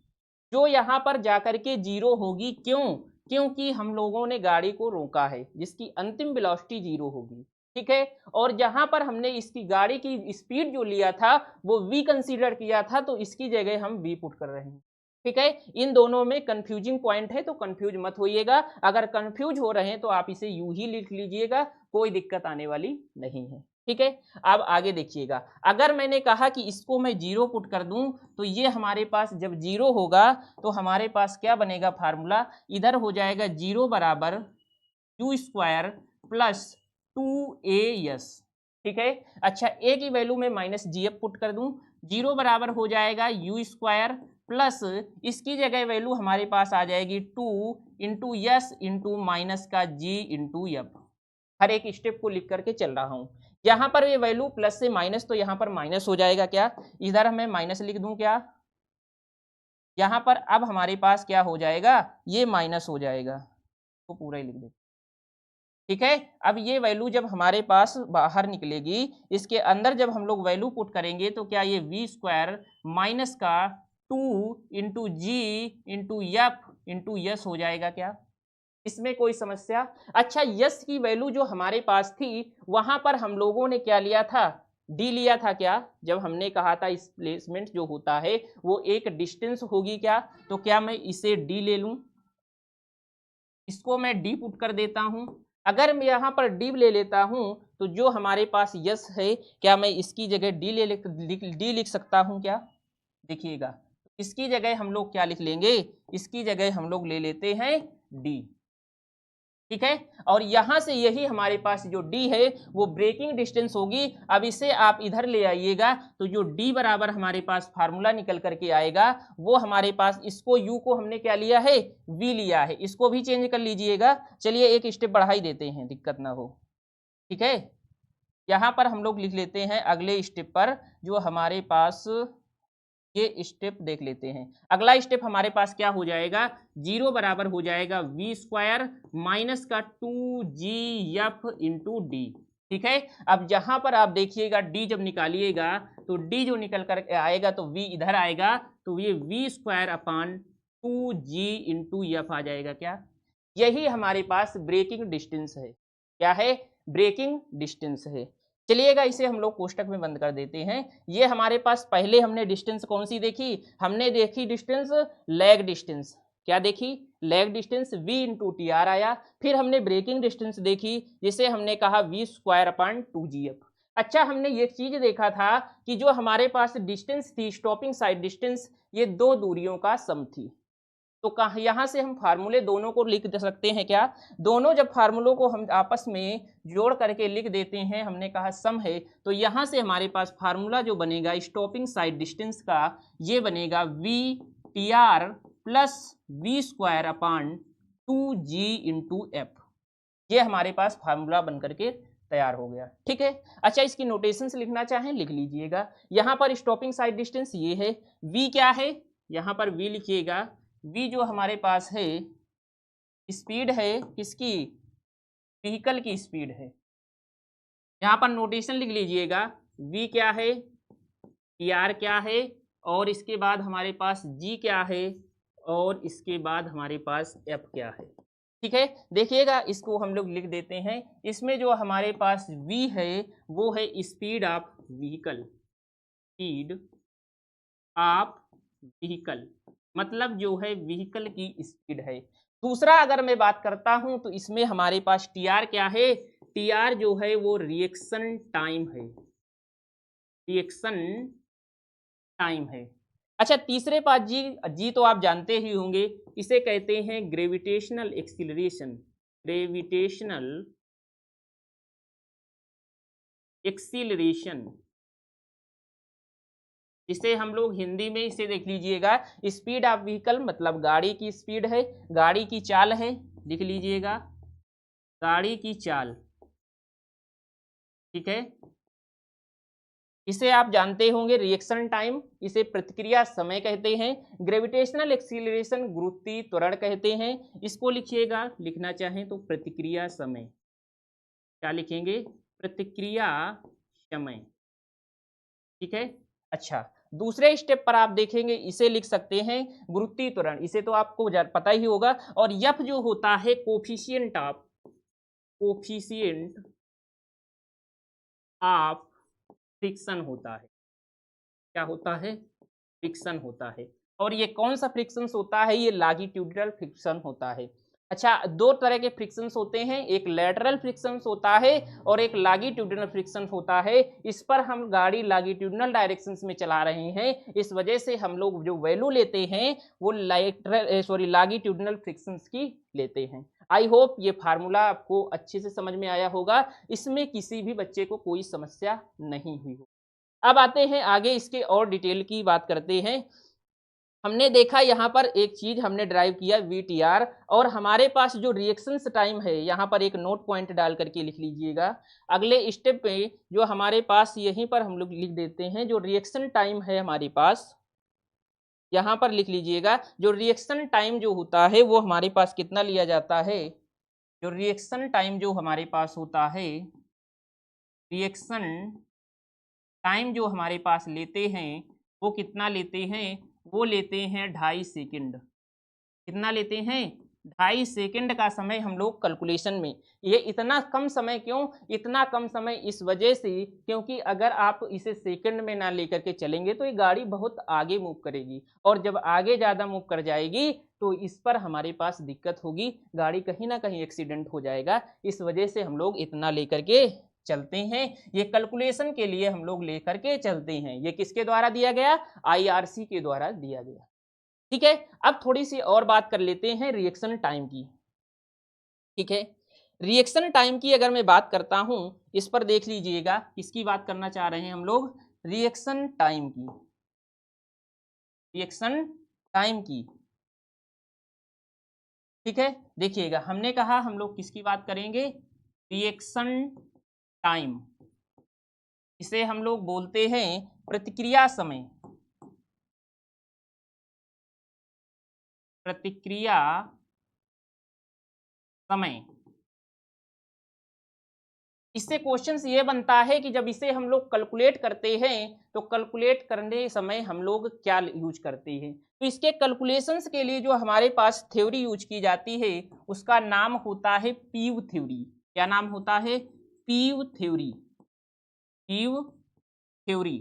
जो यहाँ पर जाकर के जीरो होगी। क्यों, क्योंकि हम लोगों ने गाड़ी को रोका है जिसकी अंतिम वेलोसिटी जीरो होगी। ठीक है, और जहां पर हमने इसकी गाड़ी की स्पीड जो लिया था वो v कंसीडर किया था तो इसकी जगह हम v पुट कर रहे हैं। ठीक है, इन दोनों में कंफ्यूजिंग पॉइंट है तो कंफ्यूज मत होइएगा। अगर कंफ्यूज हो रहे हैं तो आप इसे यू ही लिख लीजिएगा, कोई दिक्कत आने वाली नहीं है। ठीक है, अब आगे देखिएगा, अगर मैंने कहा कि इसको मैं जीरो पुट कर दूं तो ये हमारे पास जब जीरो होगा तो हमारे पास क्या बनेगा फार्मूला, इधर हो जाएगा जीरो बराबर यू स्क्वायर प्लस 2as। ठीक है, अच्छा, ए की वैल्यू में माइनस जी एफ पुट कर दूं, जीरो बराबर हो जाएगा यू स्क्वायर प्लस इसकी जगह वैल्यू हमारे पास आ जाएगी 2 इंटू यस इंटू माइनस का जी इंटू एफ। हर एक स्टेप को लिख करके चल रहा हूँ। यहाँ पर ये वैल्यू प्लस से माइनस तो यहाँ पर माइनस हो जाएगा, क्या इधर हमें माइनस लिख दूं क्या, यहाँ पर अब हमारे पास क्या हो जाएगा, ये माइनस हो जाएगा, तो पूरा ही लिख दे। ठीक है, अब ये वैल्यू जब हमारे पास बाहर निकलेगी, इसके अंदर जब हम लोग वैल्यू पुट करेंगे तो क्या ये वी स्क्वायर माइनस का 2 इंटू जी इंटू एफ इंटू यस हो जाएगा क्या। इसमें कोई समस्या? अच्छा, यस की वैल्यू जो हमारे पास थी वहां पर हम लोगों ने क्या लिया था? डी लिया था क्या? जब हमने कहा था डिस्प्लेसमेंट जो होता है वो एक डिस्टेंस होगी क्या? तो क्या मैं इसे डी ले लूं? इसको मैं डी पुट कर देता हूं। अगर मैं यहां पर डी ले लेता हूं तो जो हमारे पास यस है, क्या मैं इसकी जगह डी लिख सकता हूं क्या? देखिएगा, इसकी जगह हम लोग क्या लिख लेंगे? इसकी जगह हम लोग ले लेते हैं डी। ठीक है, और यहां से यही हमारे पास जो d है वो ब्रेकिंग डिस्टेंस होगी। अब इसे आप इधर ले आइएगा तो जो d बराबर हमारे पास फार्मूला निकल करके आएगा वो हमारे पास, इसको u को हमने क्या लिया है? v लिया है। इसको भी चेंज कर लीजिएगा। चलिए एक स्टेप बढ़ा ही देते हैं, दिक्कत ना हो। ठीक है, यहां पर हम लोग लिख लेते हैं अगले स्टेप पर जो हमारे पास, ये स्टेप देख लेते हैं। अगला स्टेप हमारे पास क्या हो जाएगा? 0 बराबर हो जाएगा वी स्क्वायर माइनस का 2gf इंटू डी। ठीक है, अब जहां पर आप देखिएगा डी जब निकालिएगा तो डी जो निकल कर आएगा तो वी इधर आएगा, तो ये V square upon 2g into F आ जाएगा क्या? यही हमारे पास ब्रेकिंग डिस्टेंस है। क्या है? ब्रेकिंग डिस्टेंस है। चलिएगा इसे हम लोग कोष्टक में बंद कर देते हैं। ये हमारे पास पहले हमने डिस्टेंस कौन सी देखी? हमने देखी डिस्टेंस लैग डिस्टेंस। क्या देखी? Lag distance v into T R आया। फिर हमने ब्रेकिंग डिस्टेंस देखी जिसे हमने कहा वी स्क्वायर अपान 2gf। अच्छा, हमने ये चीज देखा था कि जो हमारे पास डिस्टेंस थी, स्टॉपिंग साइड डिस्टेंस, ये दो दूरियों का सम थी। तो कहाँ, यहाँ से हम फार्मूले दोनों को लिख दे सकते हैं क्या? दोनों जब फार्मूलों को हम आपस में जोड़ करके लिख देते हैं, हमने कहा सम है, तो यहाँ से हमारे पास फार्मूला जो बनेगा स्टॉपिंग साइड डिस्टेंस का, ये बनेगा v t r plus v square upon 2g into f. ये हमारे पास फार्मूला बन करके तैयार हो गया। ठीक है, अच्छा इसकी नोटेशन से लिखना चाहें लिख लीजिएगा। यहाँ पर स्टॉपिंग साइड डिस्टेंस ये है, v क्या है? यहाँ पर v लिखिएगा। v जो हमारे पास है स्पीड है किसकी? व्हीकल की स्पीड है। यहाँ पर नोटेशन लिख लीजिएगा, v क्या है, tr क्या है, और इसके बाद हमारे पास g क्या है, और इसके बाद हमारे पास f क्या है। ठीक है, देखिएगा इसको हम लोग लिख देते हैं। इसमें जो हमारे पास v है वो है speed of vehicle, speed of vehicle मतलब जो है व्हीकल की स्पीड है। दूसरा अगर मैं बात करता हूं तो इसमें हमारे पास टी आर क्या है? टी आर जो है वो रिएक्शन टाइम है, रिएक्शन टाइम है। अच्छा, तीसरे पास जी, जी तो आप जानते ही होंगे, इसे कहते हैं ग्रेविटेशनल एक्सीलरेशन, ग्रेविटेशनल एक्सीलरेशन, जिसे हम लोग हिंदी में इसे देख लीजिएगा स्पीड ऑफ व्हीकल मतलब गाड़ी की स्पीड है, गाड़ी की चाल है, लिख लीजिएगा गाड़ी की चाल। ठीक है, इसे आप जानते होंगे रिएक्शन टाइम, इसे प्रतिक्रिया समय कहते हैं। ग्रेविटेशनल एक्सीलरेशन गुरुत्वीय त्वरण कहते हैं। इसको लिखिएगा, लिखना चाहें तो प्रतिक्रिया समय। क्या लिखेंगे? प्रतिक्रिया समय। ठीक है, अच्छा दूसरे स्टेप पर आप देखेंगे इसे लिख सकते हैं गुरुत्वीय त्वरण, इसे तो आपको पता ही होगा। और यफ जो होता है coefficient of, coefficient of friction होता है। क्या होता है? फ्रिक्शन होता है। और ये कौन सा फ्रिक्शन होता है? ये लॉन्गिट्यूडिनल फ्रिक्शन होता है। अच्छा, दो तरह के फ्रिक्शंस होते हैं, एक लैटरल फ्रिक्शंस होता है और एक लॉन्गिट्यूडिनल फ्रिक्शन होता है। इस पर हम गाड़ी लॉन्गिट्यूडिनल डायरेक्शंस में चला रहे हैं, इस वजह से हम लोग जो वैल्यू लेते हैं वो लॉन्गिट्यूडिनल फ्रिक्शंस की लेते हैं। आई होप ये फार्मूला आपको अच्छे से समझ में आया होगा, इसमें किसी भी बच्चे को कोई समस्या नहीं हुई हो। अब आते हैं आगे, इसके और डिटेल की बात करते हैं। हमने देखा यहाँ पर एक चीज हमने ड्राइव किया VTR, और हमारे पास जो रिएक्शंस टाइम है यहाँ पर एक नोट पॉइंट डाल करके लिख लीजिएगा। अगले स्टेप में जो हमारे पास यहीं पर हम लोग लिख देते हैं जो रिएक्शन टाइम है हमारे पास, यहाँ पर लिख लीजिएगा जो रिएक्शन टाइम जो होता है वो हमारे पास कितना लिया जाता है। जो रिएक्शन टाइम जो हमारे पास होता है, रिएक्शन टाइम जो हमारे पास लेते हैं वो कितना लेते हैं? वो लेते हैं 2.5 सेकंड। कितना लेते हैं? 2.5 सेकंड का समय हम लोग कैलकुलेशन में, ये इतना कम समय क्यों, इतना कम समय इस वजह से क्योंकि अगर आप इसे सेकंड में ना लेकर के चलेंगे तो ये गाड़ी बहुत आगे मूव करेगी, और जब आगे ज़्यादा मूव कर जाएगी तो इस पर हमारे पास दिक्कत होगी, गाड़ी कहीं ना कहीं एक्सीडेंट हो जाएगा। इस वजह से हम लोग इतना लेकर के चलते हैं, ये कैलकुलेशन के लिए हम लोग लेकर के चलते हैं। ये किसके द्वारा दिया गया, IRC के द्वारा दिया गया। ठीक है, अब थोड़ी सी और बात कर लेते हैं रिएक्शन टाइम की। ठीक है, रिएक्शन टाइम की अगर मैं बात करता हूं, इस पर देख लीजिएगा किसकी बात करना चाह रहे हैं हम लोग, रिएक्शन टाइम की, रिएक्शन टाइम की। ठीक है, देखिएगा हमने कहा हम लोग किसकी बात करेंगे, रिएक्शन टाइम, इसे हम लोग बोलते हैं प्रतिक्रिया समय, प्रतिक्रिया समय। इससे क्वेश्चंस ये बनता है कि जब इसे हम लोग कैलकुलेट करते हैं तो कैलकुलेट करने समय हम लोग क्या यूज करते हैं, तो इसके कैलकुलेशंस के लिए जो हमारे पास थ्योरी यूज की जाती है उसका नाम होता है पीव थ्योरी। क्या नाम होता है, पीव थ्योरी, पीव थ्योरी।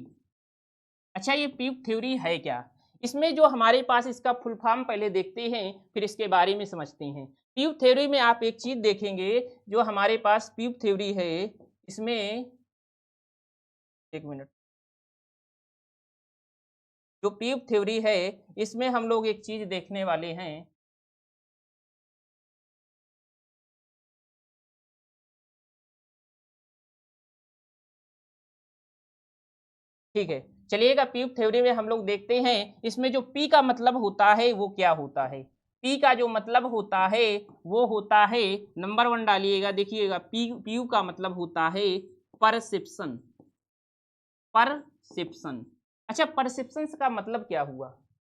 अच्छा, ये पीव थ्योरी है क्या, इसमें जो हमारे पास इसका फुल फॉर्म पहले देखते हैं फिर इसके बारे में समझते हैं। पीव थ्योरी में आप एक चीज देखेंगे, जो हमारे पास पीव थ्योरी है इसमें, एक मिनट, जो पीव थ्योरी है इसमें हम लोग एक चीज देखने वाले हैं। ठीक है, चलिएगा, पीव थ्योरी में हम लोग देखते हैं इसमें जो पी का मतलब होता है वो क्या होता है। पी का जो मतलब होता है वो होता है, नंबर 1 डालिएगा, देखिएगा पीव का मतलब होता है परसेप्शन, परसेप्शन। अच्छा, परसेप्शंस का मतलब क्या हुआ,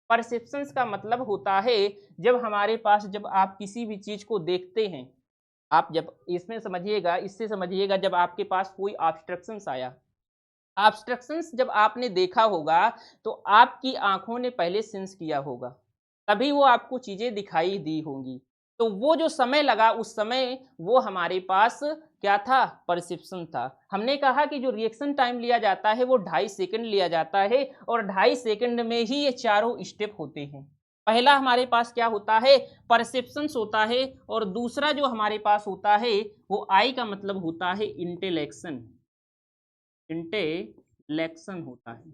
परसेप्शंस का मतलब होता है जब हमारे पास, जब आप किसी भी चीज को देखते हैं, आप जब इसमें समझिएगा, इससे समझिएगा, जब आपके पास कोई ऑब्स्ट्रक्शंस आया, ऑब्स्ट्रक्शंस जब आपने देखा होगा तो आपकी आंखों ने पहले सेंस किया होगा, तभी वो आपको चीजें दिखाई दी होंगी। तो वो जो समय लगा उस समय वो हमारे पास क्या था, परसेप्शन था। हमने कहा कि जो रिएक्शन टाइम लिया जाता है वो 2.5 सेकंड लिया जाता है, और 2.5 सेकंड में ही ये चारों स्टेप होते हैं। पहला हमारे पास क्या होता है, परसेप्शंस होता है, और दूसरा जो हमारे पास होता है वो आई का मतलब होता है इंटेलेक्शन, इंटेलेक्शन होता है।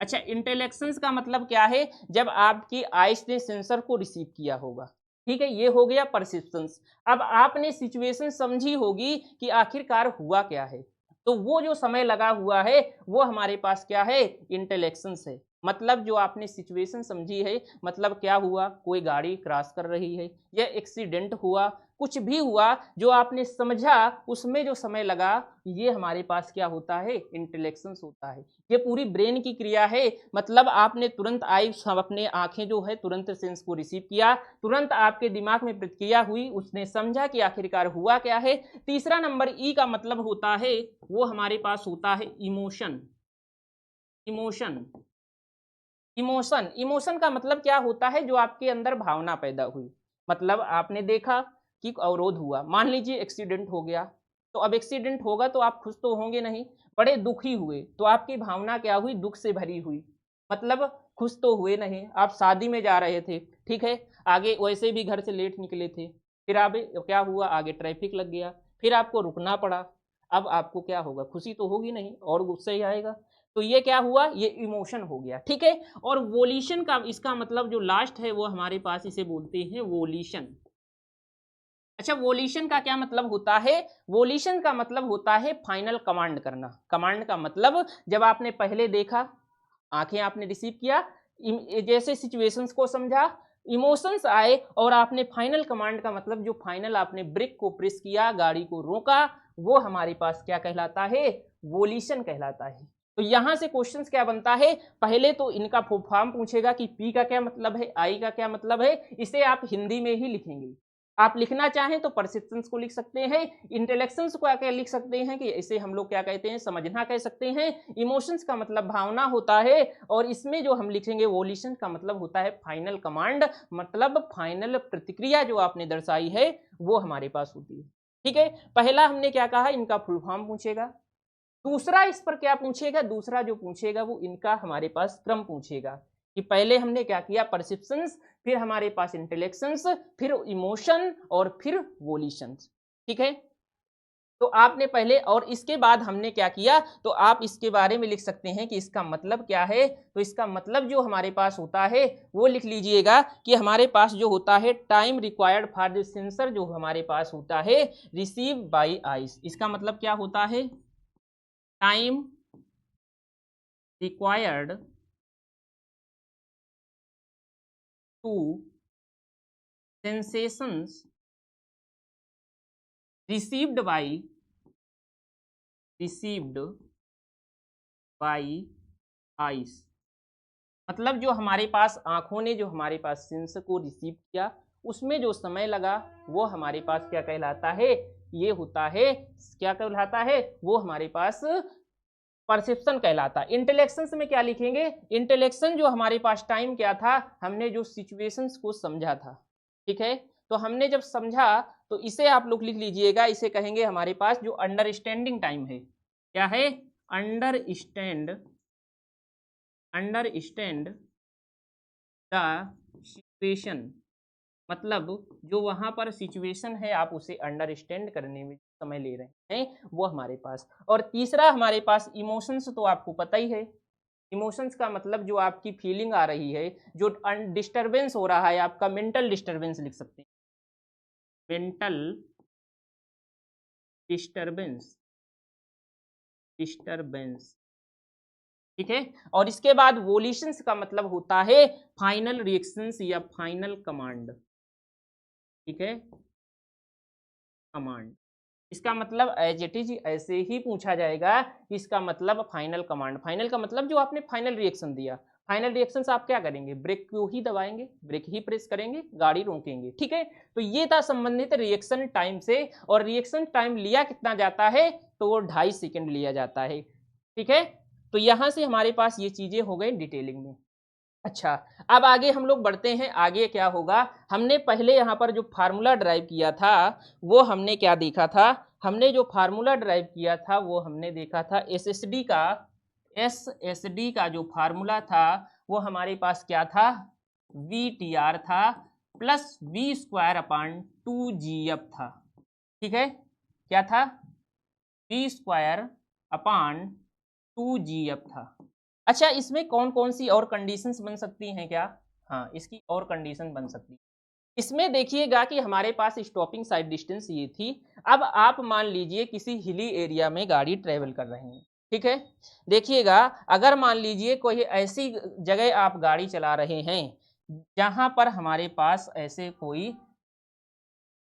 अच्छा, इंटेलेक्शंस का मतलब क्या है, जब आपकी आइस ने सेंसर को रिसीव किया होगा। ठीक है, ये हो गया परसेप्शंस। अब आपने सिचुएशन समझी होगी कि आखिरकार हुआ क्या है, तो वो जो समय लगा हुआ है वो हमारे पास क्या है, इंटेलेक्शंस है। मतलब जो आपने सिचुएशन समझी है, मतलब क्या हुआ, कोई गाड़ी क्रॉस कर रही है या एक्सीडेंट हुआ, कुछ भी हुआ जो आपने समझा, उसमें जो समय लगा, ये हमारे पास क्या होता है, इंटेलेक्शंस होता है। ये पूरी ब्रेन की क्रिया है, मतलब आपने तुरंत आई, अपने आंखें जो है तुरंत सेंस को रिसीव किया, तुरंत आपके दिमाग में प्रतिक्रिया हुई, उसने समझा कि आखिरकार हुआ क्या है। तीसरा नंबर ई का मतलब होता है, वो हमारे पास होता है इमोशन, इमोशन, इमोशन। इमोशन का मतलब क्या होता है, जो आपके अंदर भावना पैदा हुई, मतलब आपने देखा कि अवरोध हुआ, मान लीजिए एक्सीडेंट हो गया, तो अब एक्सीडेंट होगा तो आप खुश तो होंगे नहीं, बड़े दुखी हुए, तो आपकी भावना क्या हुई, दुख से भरी हुई, मतलब खुश तो हुए नहीं। आप शादी में जा रहे थे, ठीक है, आगे वैसे भी घर से लेट निकले थे, फिर आप क्या हुआ, आगे ट्रैफिक लग गया, फिर आपको रुकना पड़ा, अब आपको क्या होगा, खुशी तो होगी नहीं और गुस्सा ही आएगा। तो ये क्या हुआ, ये इमोशन हो गया। ठीक है, और वोल्यूशन का इसका मतलब जो लास्ट है वो हमारे पास इसे बोलते हैं वोल्यूशन। अच्छा, वोल्यूशन का क्या मतलब होता है, वोल्यूशन का मतलब होता है फाइनल कमांड करना। कमांड का मतलब जब आपने पहले देखा, आंखें आपने रिसीव किया, जैसे सिचुएशंस को समझा, इमोशंस आए, और आपने फाइनल कमांड का मतलब जो फाइनल आपने ब्रेक को प्रेस किया, गाड़ी को रोका, वो हमारे पास क्या कहलाता है, वोल्यूशन कहलाता है। तो यहां से क्वेश्चंस क्या बनता है, पहले तो इनका फॉर्म पूछेगा कि पी का क्या मतलब है, आई का क्या मतलब है, इसे आप हिंदी में ही लिखेंगे। आप लिखना चाहें तो परसेप्शंस को लिख सकते हैं, इंटेलेक्शंस को क्या लिख सकते हैं कि इसे हम लोग क्या कहते हैं, समझना कह सकते हैं। इमोशंस का मतलब भावना होता है, और इसमें जो हम लिखेंगे वोल्यूशन का मतलब होता है फाइनल कमांड, मतलब फाइनल प्रतिक्रिया जो आपने दर्शाई है वो हमारे पास होती है। ठीक है, पहला हमने क्या कहा, इनका फुल फॉर्म पूछेगा। दूसरा इस पर क्या पूछेगा, दूसरा जो पूछेगा वो इनका हमारे पास क्रम पूछेगा कि पहले हमने क्या किया, परसेप्शंस, फिर हमारे पास इंटेलेक्शंस, फिर इमोशन और फिर वोल्यूशंस। ठीक है, तो आपने पहले, और इसके बाद हमने क्या किया, तो आप इसके बारे में लिख सकते हैं कि इसका मतलब क्या है। तो इसका मतलब जो हमारे पास होता है वो लिख लीजिएगा कि हमारे पास जो होता है time required for the sensor, जो हमारे पास होता है रिसीव बाय आइस। इसका मतलब क्या होता है, time required to sensations received by eyes. मतलब जो हमारे पास आंखों ने जो हमारे पास सेंस को रिसीव किया, उसमें जो समय लगा वो हमारे पास क्या कहलाता है, ये होता है, क्या कहलाता है, वो हमारे पास परसेप्शन कहलाता है। इंटेलेक्शंस में क्या लिखेंगे, इंटेलेक्शन जो हमारे पास टाइम क्या था, हमने जो सिचुएशंस को समझा था। ठीक है, तो हमने जब समझा तो इसे आप लोग लिख लीजिएगा, इसे कहेंगे हमारे पास जो अंडरस्टैंडिंग टाइम है। क्या है, अंडरस्टैंड द सिचुएशन, मतलब जो वहां पर सिचुएशन है आप उसे अंडरस्टैंड करने में समय ले रहे हैं वो हमारे पास। और तीसरा हमारे पास इमोशंस, तो आपको पता ही है, इमोशंस का मतलब जो आपकी फीलिंग आ रही है, जो डिस्टर्बेंस हो रहा है आपका, मेंटल डिस्टर्बेंस लिख सकते हैं, मेंटल डिस्टर्बेंस। ठीक है, और इसके बाद वोल्यूशंस का मतलब होता है फाइनल रिएक्शंस या फाइनल कमांड। ठीक है, कमांड, इसका मतलब एज इट इज ऐसे ही पूछा जाएगा कि इसका मतलब फाइनल कमांड। फाइनल का मतलब जो आपने फाइनल रिएक्शन दिया, फाइनल रिएक्शन से आप क्या करेंगे, ब्रेक को ही दबाएंगे, ब्रेक ही प्रेस करेंगे, गाड़ी रोकेंगे। ठीक है, तो ये था संबंधित रिएक्शन टाइम से। और रिएक्शन टाइम लिया कितना जाता है, तो वो 2.5 सेकेंड लिया जाता है। ठीक है, तो यहां से हमारे पास ये चीजें हो गई डिटेलिंग में। अच्छा, अब आगे हम लोग बढ़ते हैं, आगे क्या होगा, हमने पहले यहाँ पर जो फार्मूला ड्राइव किया था वो हमने क्या देखा था, हमने जो फार्मूला ड्राइव किया था वो हमने देखा था एसएसडी का जो फार्मूला था वो हमारे पास क्या था, वी टी आर था plus v square upon 2GF था। ठीक है, क्या था, वी स्क्वायर अपान 2GF था। अच्छा, इसमें कौन कौन सी और कंडीशंस बन सकती हैं क्या, हाँ इसकी और कंडीशन बन सकती है। इसमें देखिएगा कि हमारे पास स्टॉपिंग साइड डिस्टेंस ये थी। अब आप मान लीजिए किसी हिली एरिया में गाड़ी ट्रेवल कर रहे हैं। ठीक है, देखिएगा अगर मान लीजिए कोई ऐसी जगह आप गाड़ी चला रहे हैं जहां पर हमारे पास ऐसे कोई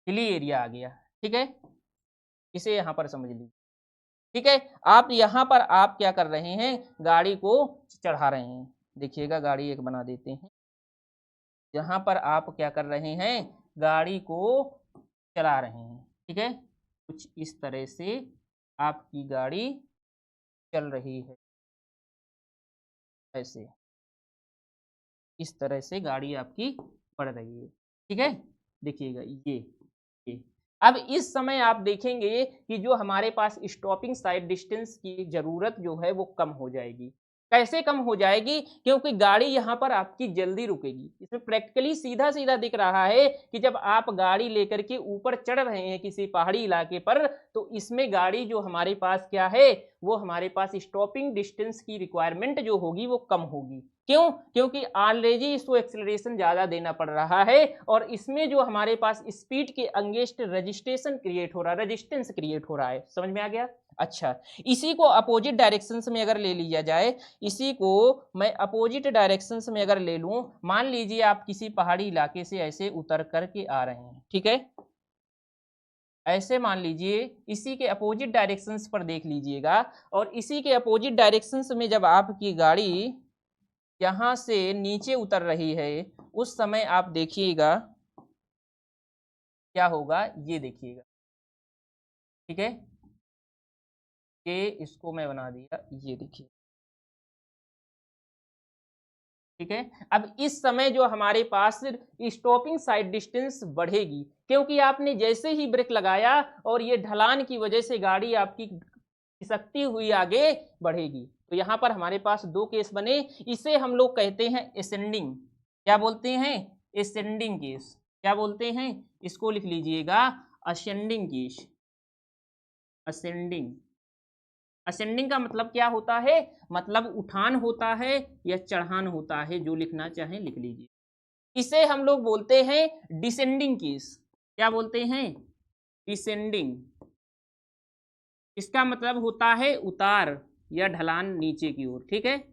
हिली एरिया आ गया। ठीक है, इसे यहां पर समझ लीजिए। ठीक है, आप यहाँ पर आप क्या कर रहे हैं, गाड़ी को चढ़ा रहे हैं। देखिएगा गाड़ी एक बना देते हैं, यहाँ पर आप क्या कर रहे हैं, गाड़ी को चला रहे हैं। ठीक है, कुछ इस तरह से आपकी गाड़ी चल रही है, ऐसे इस तरह से गाड़ी आपकी बढ़ रही है। ठीक है, देखिएगा ये अब इस समय आप देखेंगे कि जो हमारे पास स्टॉपिंग साइड डिस्टेंस की जरूरत जो है वो कम हो जाएगी। कैसे कम हो जाएगी, क्योंकि गाड़ी यहाँ पर आपकी जल्दी रुकेगी। इसमें प्रैक्टिकली सीधा सीधा दिख रहा है कि जब आप गाड़ी लेकर के ऊपर चढ़ रहे हैं किसी पहाड़ी इलाके पर, तो इसमें गाड़ी जो हमारे पास क्या है, वो हमारे पास स्टॉपिंग डिस्टेंस की रिक्वायरमेंट जो होगी वो कम होगी। क्यों, क्योंकि ऑलरेडी इसको एक्सेलरेशन ज़्यादा देना पड़ रहा है, और इसमें जो हमारे पास स्पीड के अंगेंस्ट रजिस्ट्रेशन क्रिएट हो रहा है, रेजिस्टेंस क्रिएट हो रहा है। समझ में आ गया। अच्छा, इसी को अपोजिट डायरेक्शन में अगर ले लिया जाए, इसी को मैं अपोजिट डायरेक्शन में अगर ले लूं, मान लीजिए आप किसी पहाड़ी इलाके से ऐसे उतर करके आ रहे हैं। ठीक है, ऐसे मान लीजिए, इसी के अपोजिट डायरेक्शंस पर देख लीजिएगा, और इसी के अपोजिट डायरेक्शंस में जब आपकी गाड़ी यहाँ से नीचे उतर रही है, उस समय आप देखिएगा क्या होगा ये देखिएगा, ठीक है। ये इसको मैं बना दिया, ये देखिए, ठीक है। अब इस समय जो हमारे पास स्टॉपिंग साइड डिस्टेंस बढ़ेगी, क्योंकि आपने जैसे ही ब्रेक लगाया और ये ढलान की वजह से गाड़ी आपकी खिसकती हुई आगे बढ़ेगी। तो यहाँ पर हमारे पास दो केस बने, इसे हम लोग कहते हैं असेंडिंग। क्या बोलते हैं? Ascending case. क्या बोलते हैं? इसको लिख लीजिएगा, असेंडिंग केस। असेंडिंग। असेंडिंग का मतलब क्या होता है? मतलब उठान होता है या चढ़ान होता है, जो लिखना चाहें लिख लीजिए। इसे हम लोग बोलते हैं डिसेंडिंग केस। क्या बोलते हैं? डिसेंडिंग। इसका मतलब होता है उतार या ढलान नीचे की ओर, ठीक है।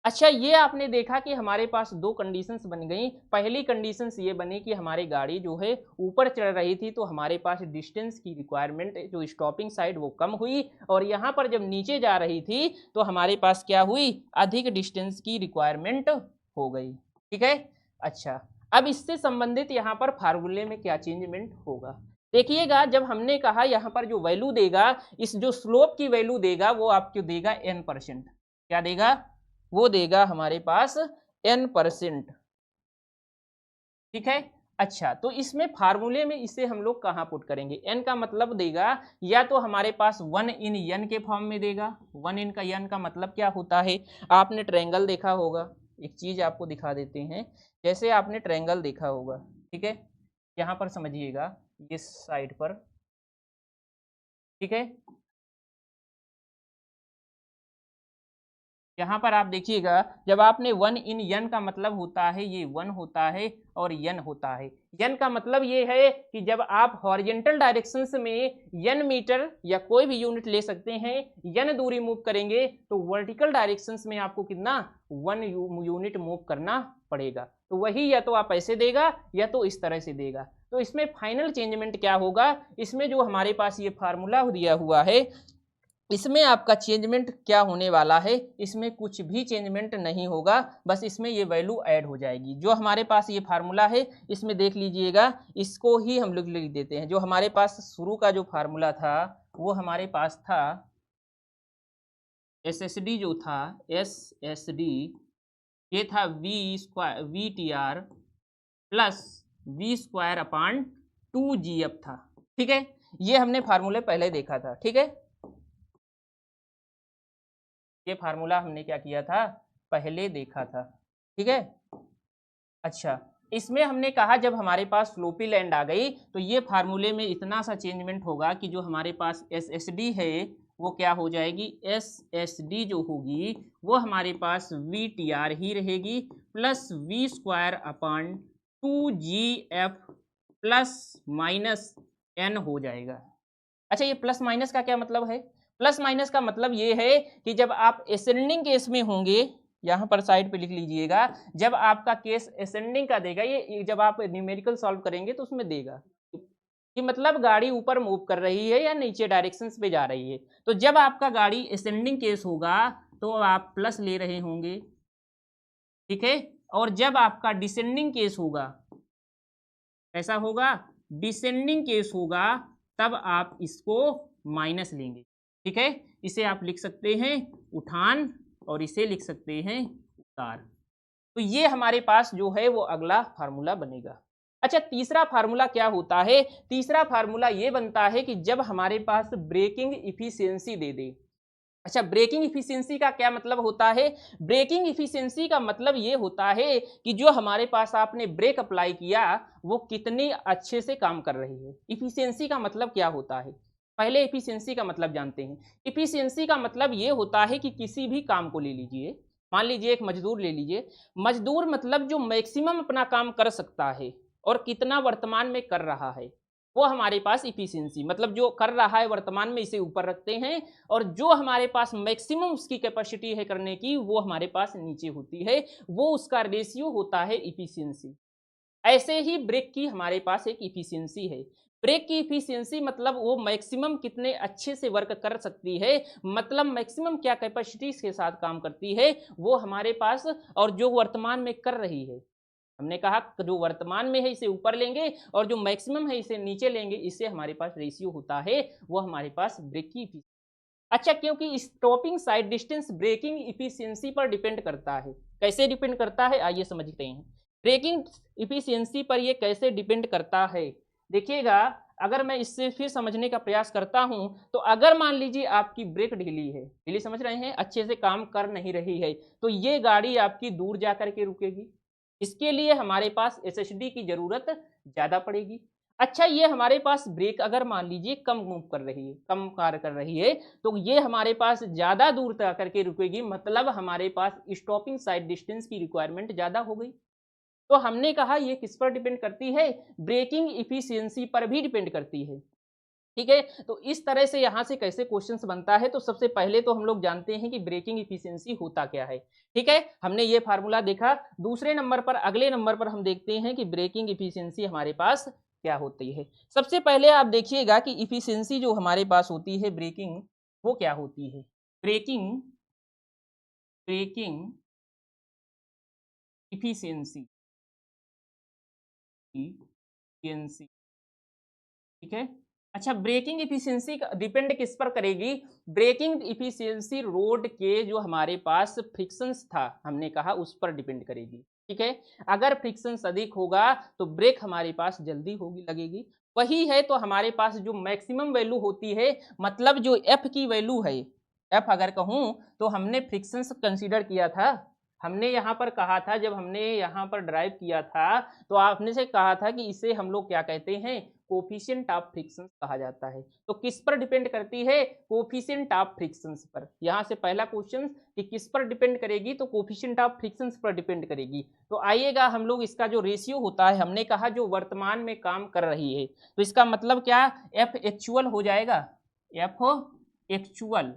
अच्छा, ये आपने देखा कि हमारे पास दो कंडीशंस बन गई। पहली कंडीशंस ये बनी कि हमारी गाड़ी जो है ऊपर चढ़ रही थी, तो हमारे पास डिस्टेंस की रिक्वायरमेंट जो स्टॉपिंग साइड वो कम हुई, और यहाँ पर जब नीचे जा रही थी तो हमारे पास क्या हुई? अधिक डिस्टेंस की रिक्वायरमेंट हो गई, ठीक है। अच्छा, अब इससे संबंधित यहाँ पर फार्मूले में क्या चेंजमेंट होगा देखिएगा। जब हमने कहा यहाँ पर जो वैल्यू देगा, इस जो स्लोप की वैल्यू देगा वो आपको देगा n%। क्या देगा? वो देगा हमारे पास n%, ठीक है। अच्छा, तो इसमें फार्मूले में इसे हम लोग कहाँ पुट करेंगे? n का मतलब देगा या तो हमारे पास 1 इन n के फॉर्म में देगा। 1 इन का n का मतलब क्या होता है? आपने ट्रायंगल देखा होगा, एक चीज आपको दिखा देते हैं। जैसे आपने ट्रायंगल देखा होगा, ठीक है, यहाँ पर समझिएगा, इस साइड पर, ठीक है। यहाँ पर आप देखिएगा, जब आपने 1 इन n का मतलब होता है, ये 1 होता है और n होता है। n का मतलब ये है कि जब आप हॉरिजेंटल डायरेक्शंस में n मीटर या कोई भी यूनिट ले सकते हैं, n दूरी मूव करेंगे, तो वर्टिकल डायरेक्शंस में आपको कितना? 1 यूनिट मूव करना पड़ेगा। तो वही या तो आप ऐसे देगा या तो इस तरह से देगा। तो इसमें फाइनल चेंजमेंट क्या होगा? इसमें जो हमारे पास ये फार्मूला दिया हुआ है, इसमें आपका चेंजमेंट क्या होने वाला है? इसमें कुछ भी चेंजमेंट नहीं होगा, बस इसमें ये वैल्यू ऐड हो जाएगी। जो हमारे पास ये फार्मूला है, इसमें देख लीजिएगा, इसको ही हम लोग लिख देते हैं। जो हमारे पास शुरू का जो फार्मूला था, वो हमारे पास था SSD, जो था SSD, ये था VTR प्लस V² था, ठीक है। ये हमने फार्मूले पहले देखा था, ठीक है। ये फार्मूला हमने क्या किया था? पहले देखा था, ठीक है। अच्छा, इसमें हमने कहा जब हमारे फ्लोपी स्लोपी लैंड आ गई, तो ये फार्मूले में इतना सा चेंजमेंट होगा कि जो हमारे पास SSD है वो क्या हो जाएगी? SSD जो होगी वो हमारे पास VTR ही रहेगी plus V²/2GF plus minus n हो जाएगा। अच्छा, ये प्लस माइनस का क्या मतलब है? प्लस माइनस का मतलब ये है कि जब आप असेंडिंग केस में होंगे, यहाँ पर साइड पे लिख लीजिएगा, जब आपका केस असेंडिंग का देगा, ये जब आप न्यूमेरिकल सॉल्व करेंगे तो उसमें देगा कि मतलब गाड़ी ऊपर मूव कर रही है या नीचे डायरेक्शंस पे जा रही है। तो जब आपका गाड़ी असेंडिंग केस होगा तो आप प्लस ले रहे होंगे, ठीक है। और जब आपका डिसेंडिंग केस होगा, ऐसा होगा, डिसेंडिंग केस होगा, तब आप इसको माइनस लेंगे, ठीक है। इसे आप लिख सकते हैं उठान और इसे लिख सकते हैं उतार। तो ये हमारे पास जो है वो अगला फार्मूला बनेगा। अच्छा, तीसरा फार्मूला क्या होता है? तीसरा फार्मूला ये बनता है कि जब हमारे पास ब्रेकिंग इफिशियंसी दे दे। अच्छा, ब्रेकिंग इफिशियंसी का क्या मतलब होता है? ब्रेकिंग इफिशियंसी का मतलब ये होता है कि जो हमारे पास आपने ब्रेक अप्लाई किया वो कितनी अच्छे से काम कर रही है। इफिशियंसी का मतलब क्या होता है? पहले इफिशियंसी का मतलब जानते हैं। इफिशियंसी का मतलब ये होता है कि किसी भी काम को ले लीजिए, मान लीजिए एक मजदूर ले लीजिए। मजदूर मतलब जो मैक्सिमम अपना काम कर सकता है और कितना वर्तमान में कर रहा है, वो हमारे पास इफिशियंसी, मतलब जो कर रहा है वर्तमान में, इसे ऊपर रखते हैं, और जो हमारे पास मैक्सिमम उसकी कैपेसिटी है करने की, वो हमारे पास नीचे होती है, वो उसका रेशियो होता है इफिशियंसी। ऐसे ही ब्रेक की हमारे पास एक इफिशियंसी है। ब्रेक की इफिशियंसी मतलब वो मैक्सिमम कितने अच्छे से वर्क कर सकती है, मतलब मैक्सिमम क्या कैपेसिटी के साथ काम करती है वो हमारे पास, और जो वर्तमान में कर रही है हमने कहा जो वर्तमान में है इसे ऊपर लेंगे और जो मैक्सिमम है इसे नीचे लेंगे, इससे हमारे पास रेशियो होता है वो हमारे पास ब्रेक की इफिशिएंसी। अच्छा, क्योंकि stopping sight distance braking efficiency पर डिपेंड करता है। कैसे डिपेंड करता है आइए समझते हैं। ब्रेकिंग इफिशियंसी पर ये कैसे डिपेंड करता है, देखिएगा। अगर मैं इससे फिर समझने का प्रयास करता हूं तो अगर मान लीजिए आपकी ब्रेक ढीली है, ढीली समझ रहे हैं, अच्छे से काम कर नहीं रही है, तो ये गाड़ी आपकी दूर जाकर के रुकेगी। इसके लिए हमारे पास एसएसडी की जरूरत ज्यादा पड़ेगी। अच्छा, ये हमारे पास ब्रेक अगर मान लीजिए कम मूव कर रही है, कम कार्य कर रही है, तो ये हमारे पास ज्यादा दूर तक करके रुकेगी, मतलब हमारे पास स्टॉपिंग साइड डिस्टेंस की रिक्वायरमेंट ज्यादा हो गई। तो हमने कहा ये किस पर डिपेंड करती है, ब्रेकिंग इफिशियंसी पर भी डिपेंड करती है। ठीक है, तो इस तरह से यहां से कैसे क्वेश्चंस बनता है, तो सबसे पहले तो हम लोग जानते हैं कि ब्रेकिंग इफिशियंसी होता क्या है। ठीक है, हमने ये फार्मूला देखा। दूसरे नंबर पर, अगले नंबर पर हम देखते हैं कि ब्रेकिंग इफिशियंसी हमारे पास क्या होती है। सबसे पहले आप देखिएगा कि इफिशियंसी जो हमारे पास होती है ब्रेकिंग, वो क्या होती है। ब्रेकिंग ब्रेकिंग इफिशियंसी इफिशियंसी ठीक है। अच्छा, ब्रेकिंग इफिशियंसी डिपेंड किस पर करेगी, ब्रेकिंग इफिशियंसी रोड के जो हमारे पास फ्रिक्शंस था हमने कहा उस पर डिपेंड करेगी। ठीक है, अगर फ्रिक्शंस अधिक होगा तो ब्रेक हमारे पास जल्दी होगी लगेगी। वही है, तो हमारे पास जो मैक्सिमम वैल्यू होती है, मतलब जो एफ की वैल्यू है, एफ अगर कहूँ तो हमने फ्रिक्शंस कंसीडर किया था। हमने यहाँ पर कहा था, जब हमने यहाँ पर ड्राइव किया था तो आपने से कहा था कि इसे हम लोग क्या कहते हैं, कोफिशिएंट ऑफ फ्रिक्शन कहा जाता है। तो किस पर डिपेंड करती है, कोफिशिएंट ऑफ फ्रिक्शन पर। यहाँ से पहला क्वेश्चन कि किस पर डिपेंड करेगी, तो कोफिशिएंट ऑफ फ्रिक्शन पर डिपेंड करेगी। तो आइएगा हम लोग इसका जो रेशियो होता है, हमने कहा जो वर्तमान में काम कर रही है, तो इसका मतलब क्या, एफ एक्चुअल हो जाएगा। एफ एक्चुअल,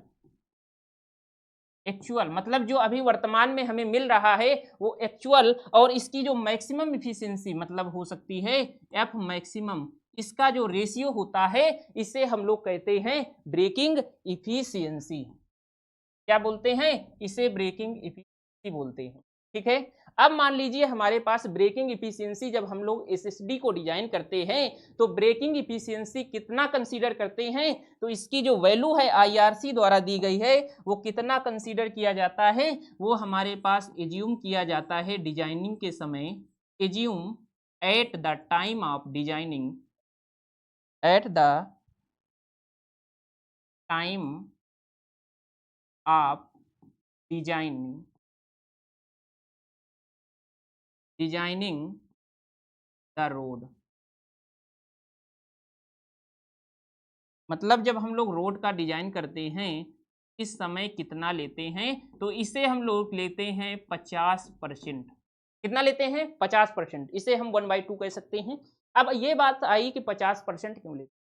एक्चुअल मतलब जो अभी वर्तमान में हमें मिल रहा है वो एक्चुअल, और इसकी जो मैक्सिमम इफिशियंसी मतलब हो सकती है एफ मैक्सिमम, इसका जो रेशियो होता है इसे हम लोग कहते हैं ब्रेकिंग इफिशियंसी। क्या बोलते हैं, इसे ब्रेकिंग इफिशियंसी बोलते हैं। ठीक है, अब मान लीजिए हमारे पास ब्रेकिंग इफिशियंसी, जब हम लोग एसएसडी को डिजाइन करते हैं तो ब्रेकिंग इफिशियंसी कितना कंसीडर करते हैं, तो इसकी जो वैल्यू है आईआरसी द्वारा दी गई है, वो कितना कंसीडर किया जाता है, वो हमारे पास एज्यूम किया जाता है डिजाइनिंग के समय, assume at the time of designing, at the time of designing designing the road. मतलब जब हम लोग रोड का डिजाइन करते हैं इस समय कितना लेते हैं, तो इसे हम लोग लेते हैं 50%। कितना लेते हैं, 50%। इसे हम 1/2 कह सकते हैं। अब ये बात आई कि 50% क्यों लेते हैं।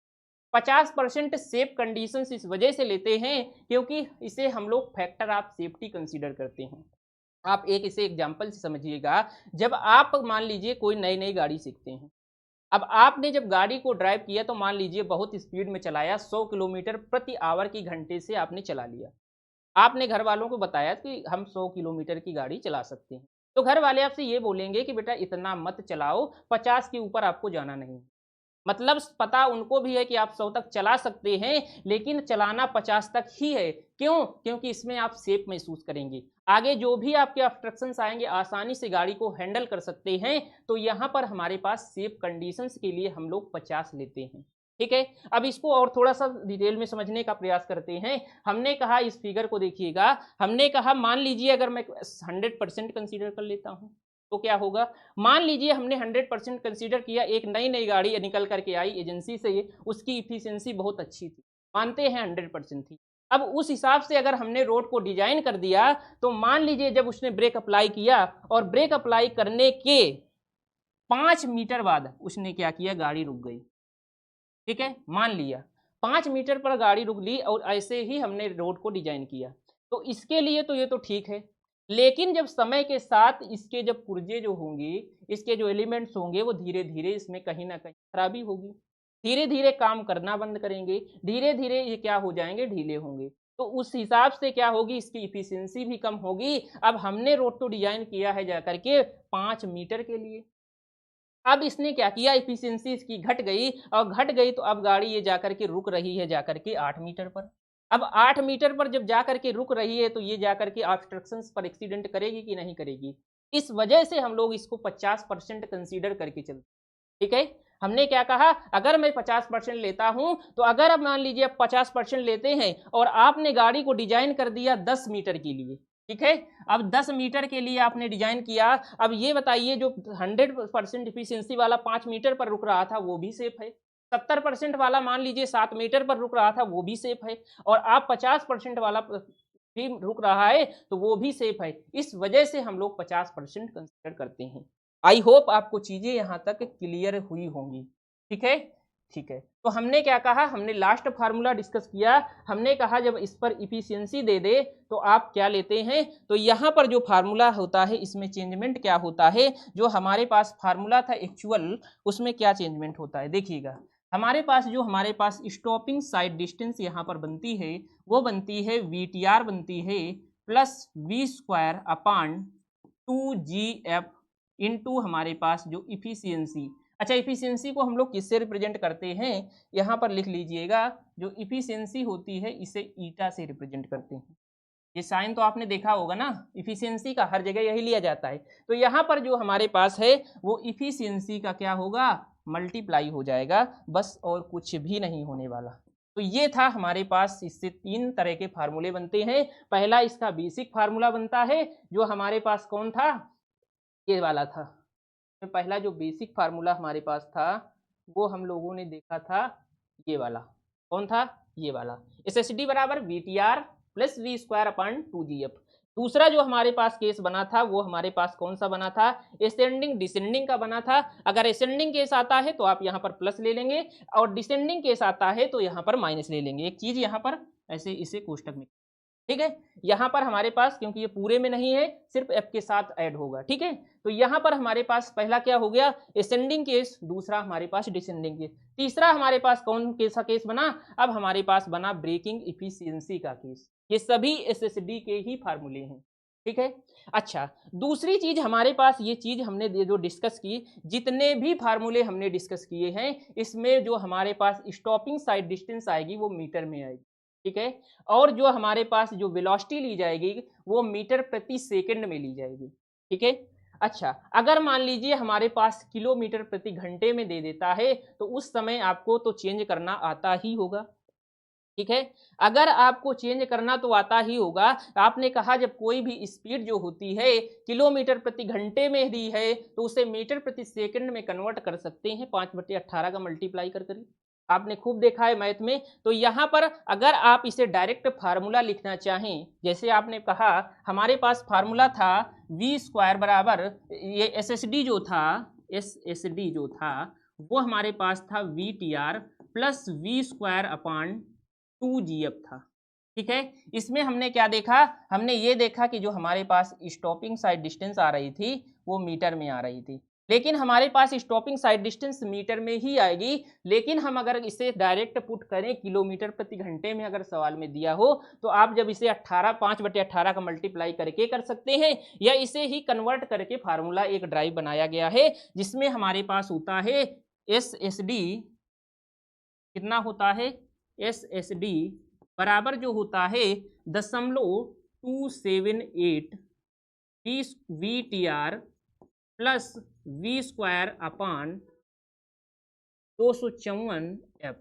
50% सेफ कंडीशंस इस वजह से लेते हैं क्योंकि इसे हम लोग फैक्टर ऑफ सेफ्टी कंसीडर करते हैं। आप एक इसे एग्जांपल से समझिएगा। जब आप मान लीजिए कोई नई नई गाड़ी सीखते हैं, अब आपने जब गाड़ी को ड्राइव किया तो मान लीजिए बहुत स्पीड में चलाया, 100 किलोमीटर प्रति आवर की घंटे से आपने चला लिया। आपने घर वालों को बताया कि हम 100 किलोमीटर की गाड़ी चला सकते हैं, तो घर वाले आपसे ये बोलेंगे कि बेटा इतना मत चलाओ, 50 के ऊपर आपको जाना नहीं। मतलब पता उनको भी है कि आप 100 तक चला सकते हैं, लेकिन चलाना 50 तक ही है। क्यों, क्योंकि इसमें आप सेफ महसूस करेंगे, आगे जो भी आपके ऑब्स्ट्रक्शंस आएंगे आसानी से गाड़ी को हैंडल कर सकते हैं। तो यहाँ पर हमारे पास सेफ कंडीशंस के लिए हम लोग 50 लेते हैं। ठीक है, अब इसको और थोड़ा सा डिटेल में समझने का प्रयास करते हैं। हमने कहा इस फिगर को देखिएगा, हमने कहा मान लीजिए अगर मैं 100% कंसीडर कर लेता हूँ तो क्या होगा, मान लीजिए हमने 100% कंसीडर किया, एक नई नई गाड़ी निकल करके आई एजेंसी से, ये उसकी इफिशियंसी बहुत अच्छी थी, मानते हैं 100% थी। अब उस हिसाब से अगर हमने रोड को डिजाइन कर दिया तो मान लीजिए जब उसने ब्रेक अप्लाई किया और ब्रेक अप्लाई करने के 5 मीटर बाद उसने क्या किया, गाड़ी रुक गई। ठीक है, मान लिया 5 मीटर पर गाड़ी रुक ली और ऐसे ही हमने रोड को डिजाइन किया, तो इसके लिए तो ये तो ठीक है। लेकिन जब समय के साथ इसके जब पुर्जे जो होंगे, इसके जो एलिमेंट्स होंगे, वो धीरे धीरे इसमें कहीं ना कहीं खराबी होगी, धीरे धीरे काम करना बंद करेंगे, धीरे धीरे ये क्या हो जाएंगे, ढीले होंगे। तो उस हिसाब से क्या होगी, इसकी इफिशियंसी भी कम होगी। अब हमने रोड तो डिजाइन किया है जाकर के 5 मीटर के लिए, अब इसने क्या किया, इफिशियंसी इसकी घट गई, और घट गई तो अब गाड़ी ये जाकर के रुक रही है जाकर के 8 मीटर पर। अब 8 मीटर पर जब जाकर के रुक रही है तो ये जाकर के ऑब्स्ट्रक्शंस पर एक्सीडेंट करेगी कि नहीं करेगी। इस वजह से हम लोग इसको 50% कंसीडर करके चलते, ठीक है। हमने क्या कहा, अगर मैं 50% लेता हूं तो अगर अब मान लीजिए 50% लेते हैं और आपने गाड़ी को डिजाइन कर दिया 10 मीटर के लिए, ठीक है। अब 10 मीटर के लिए आपने डिजाइन किया, अब ये बताइए जो 100% इफिशियंसी वाला 5 मीटर पर रुक रहा था वो भी सेफ है, 70% वाला मान लीजिए 7 मीटर पर रुक रहा था वो भी सेफ है, और आप 50% वाला भी रुक रहा है तो वो भी सेफ है। इस वजह से हम लोग 50% कंसिडर करते हैं। आई होप आपको चीजें यहाँ तक क्लियर हुई होंगी, ठीक है। ठीक है, तो हमने क्या कहा, हमने लास्ट फार्मूला डिस्कस किया। हमने कहा जब इस पर इफिशियंसी दे दे तो आप क्या लेते हैं, तो यहाँ पर जो फार्मूला होता है इसमें चेंजमेंट क्या होता है, जो हमारे पास फार्मूला था एक्चुअल उसमें क्या चेंजमेंट होता है, देखिएगा। हमारे पास स्टॉपिंग साइड डिस्टेंस यहाँ पर बनती है, वो बनती है VTR बनती है प्लस V² अपान 2GF इंटू हमारे पास जो इफिशियंसी। अच्छा, इफिशियंसी को हम लोग किससे रिप्रेजेंट करते हैं, यहाँ पर लिख लीजिएगा, जो इफिशियंसी होती है इसे ईटा से रिप्रेजेंट करते हैं। ये साइन तो आपने देखा होगा ना, इफिशियंसी का हर जगह यही लिया जाता है। तो यहाँ पर जो हमारे पास है वो इफिशियंसी का क्या होगा, मल्टीप्लाई हो जाएगा, बस और कुछ भी नहीं होने वाला। तो ये था हमारे पास, इससे 3 तरह के फार्मूले बनते हैं। पहला इसका बेसिक फार्मूला बनता है, जो हमारे पास कौन था, ये वाला था। तो पहला जो बेसिक फार्मूला हमारे पास था वो हम लोगों ने देखा था, ये वाला कौन था, ये वाला SSD बराबर VTR प्लस V² अपान 2GF। दूसरा जो हमारे पास केस बना था वो हमारे पास कौन सा बना था, असेंडिंग डिसेंडिंग का बना था। अगर असेंडिंग केस आता है तो आप यहाँ पर प्लस ले लेंगे, और डिसेंडिंग केस आता है तो यहाँ पर माइनस ले लेंगे। एक चीज यहाँ पर ऐसे इसे कोष्टक में, ठीक है। यहाँ पर हमारे पास क्योंकि ये पूरे में नहीं है, सिर्फ F के साथ ऐड होगा, ठीक है। तो यहाँ पर हमारे पास पहला क्या हो गया, असेंडिंग केस, दूसरा हमारे पास डिसेंडिंग केस, तीसरा हमारे पास कौन कैसा केस बना, अब हमारे पास बना ब्रेकिंग इफिशियंसी का केस। ये सभी SSD के ही फार्मूले हैं, ठीक है। अच्छा, दूसरी चीज हमारे पास, ये चीज हमने जो डिस्कस की, जितने भी फार्मूले हमने डिस्कस किए हैं इसमें जो हमारे पास स्टॉपिंग साइड डिस्टेंस आएगी वो मीटर में आएगी, ठीक है। और जो हमारे पास जो वेलोसिटी ली जाएगी वो मीटर प्रति सेकंड में ली जाएगी, ठीक है। अच्छा, अगर मान लीजिए हमारे पास किलोमीटर प्रति घंटे में दे देता है तो उस समय आपको तो चेंज करना आता ही होगा, ठीक है। अगर आपको चेंज करना तो आता ही होगा, आपने कहा जब कोई भी स्पीड जो होती है किलोमीटर प्रति घंटे में दी है तो उसे मीटर प्रति सेकंड में कन्वर्ट कर सकते हैं 5/18 का मल्टीप्लाई कर, आपने खूब देखा है मैथ में। तो यहाँ पर अगर आप इसे डायरेक्ट फार्मूला लिखना चाहें, जैसे आपने कहा हमारे पास फार्मूला था V² बराबर, ये SSD जो था वो हमारे पास था VTR प्लस V² अपान 2GF था, ठीक है। इसमें हमने क्या देखा, हमने ये देखा कि जो हमारे पास स्टॉपिंग साइड डिस्टेंस आ रही थी वो मीटर में आ रही थी, लेकिन हमारे पास स्टॉपिंग साइड डिस्टेंस मीटर में ही आएगी, लेकिन हम अगर इसे डायरेक्ट पुट करें किलोमीटर प्रति घंटे में अगर सवाल में दिया हो तो आप जब इसे 5/18 का मल्टीप्लाई करके कर सकते हैं, या इसे ही कन्वर्ट करके फार्मूला एक ड्राइव बनाया गया है जिसमें हमारे पास होता है SSD, कितना होता है SSD बराबर जो होता है 0.278 VTR प्लस V² अपान 254F,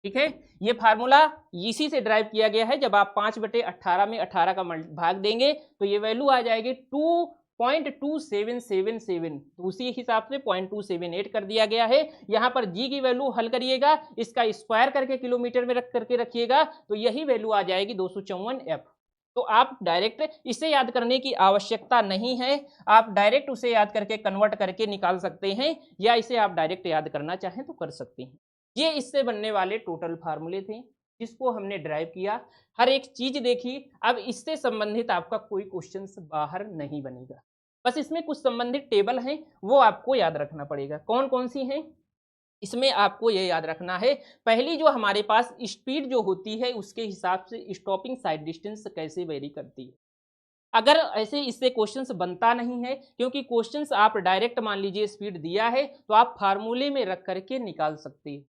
ठीक है। ये फार्मूला इसी से ड्राइव किया गया है। जब आप 5/18 में 18 का भाग देंगे तो ये वैल्यू आ जाएगी 2.2777, तो उसी हिसाब से 0.278 कर दिया गया है। यहाँ पर G की वैल्यू हल करिएगा, इसका स्क्वायर करके किलोमीटर में रख करके रखिएगा तो यही वैल्यू आ जाएगी 254F। तो आप डायरेक्ट इसे याद करने की आवश्यकता नहीं है, आप डायरेक्ट उसे याद करके कन्वर्ट करके निकाल सकते हैं, या इसे आप डायरेक्ट याद करना चाहें तो कर सकते हैं। ये इससे बनने वाले टोटल फार्मूले थे जिसको हमने ड्राइव किया, हर एक चीज देखी। अब इससे संबंधित आपका कोई क्वेश्चन बाहर नहीं बनेगा, बस इसमें कुछ संबंधित टेबल हैं वो आपको याद रखना पड़ेगा। कौन कौन सी हैं, इसमें आपको ये याद रखना है, पहली जो हमारे पास स्पीड जो होती है उसके हिसाब से स्टॉपिंग साइड डिस्टेंस कैसे वेरी करती है। अगर ऐसे इससे क्वेश्चंस बनता नहीं है, क्योंकि क्वेश्चंस आप डायरेक्ट मान लीजिए स्पीड दिया है तो आप फार्मूले में रख करके निकाल सकते हैं।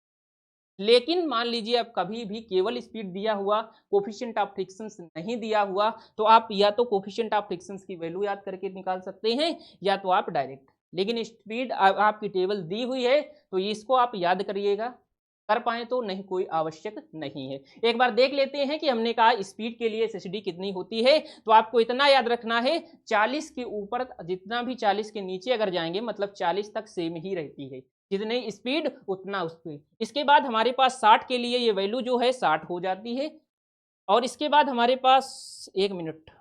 लेकिन मान लीजिए अब कभी भी केवल स्पीड दिया हुआ, कोफिशिएंट ऑफ फ्रिक्शंस नहीं दिया हुआ, तो आप या तो कोफिशिएंट ऑफ फ्रिक्शंस की वैल्यू याद करके निकाल सकते हैं या तो आप डायरेक्ट। लेकिन स्पीड आपकी टेबल दी हुई है तो इसको आप याद करिएगा, कर पाए तो, नहीं कोई आवश्यक नहीं है। एक बार देख लेते हैं कि हमने कहा स्पीड के लिए एसएसडी कितनी होती है, तो आपको इतना याद रखना है 40 के ऊपर जितना भी 40 के नीचे अगर जाएंगे मतलब 40 तक सेम ही रहती है, जितनी स्पीड उतना उस पर। इसके बाद हमारे पास 60 के लिए ये वैल्यू जो है 60 हो जाती है, और इसके बाद हमारे पास 1 मिनट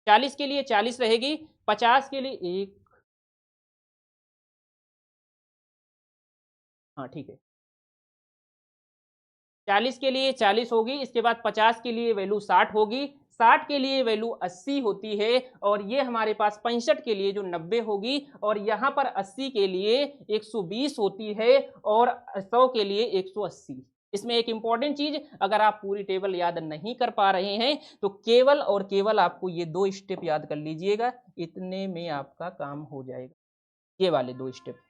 40 के लिए 40 रहेगी, 50 के लिए एक, हाँ ठीक है, 40 के लिए 40 होगी, इसके बाद 50 के लिए वैल्यू 60 होगी, 60 के लिए वैल्यू 80 होती है, और ये हमारे पास 65 के लिए जो 90 होगी, और यहाँ पर 80 के लिए 120 होती है, और 100 के लिए 180। इसमें एक इंपॉर्टेंट चीज, अगर आप पूरी टेबल याद नहीं कर पा रहे हैं तो केवल और केवल आपको ये 2 स्टेप याद कर लीजिएगा, इतने में आपका काम हो जाएगा, ये वाले 2 स्टेप।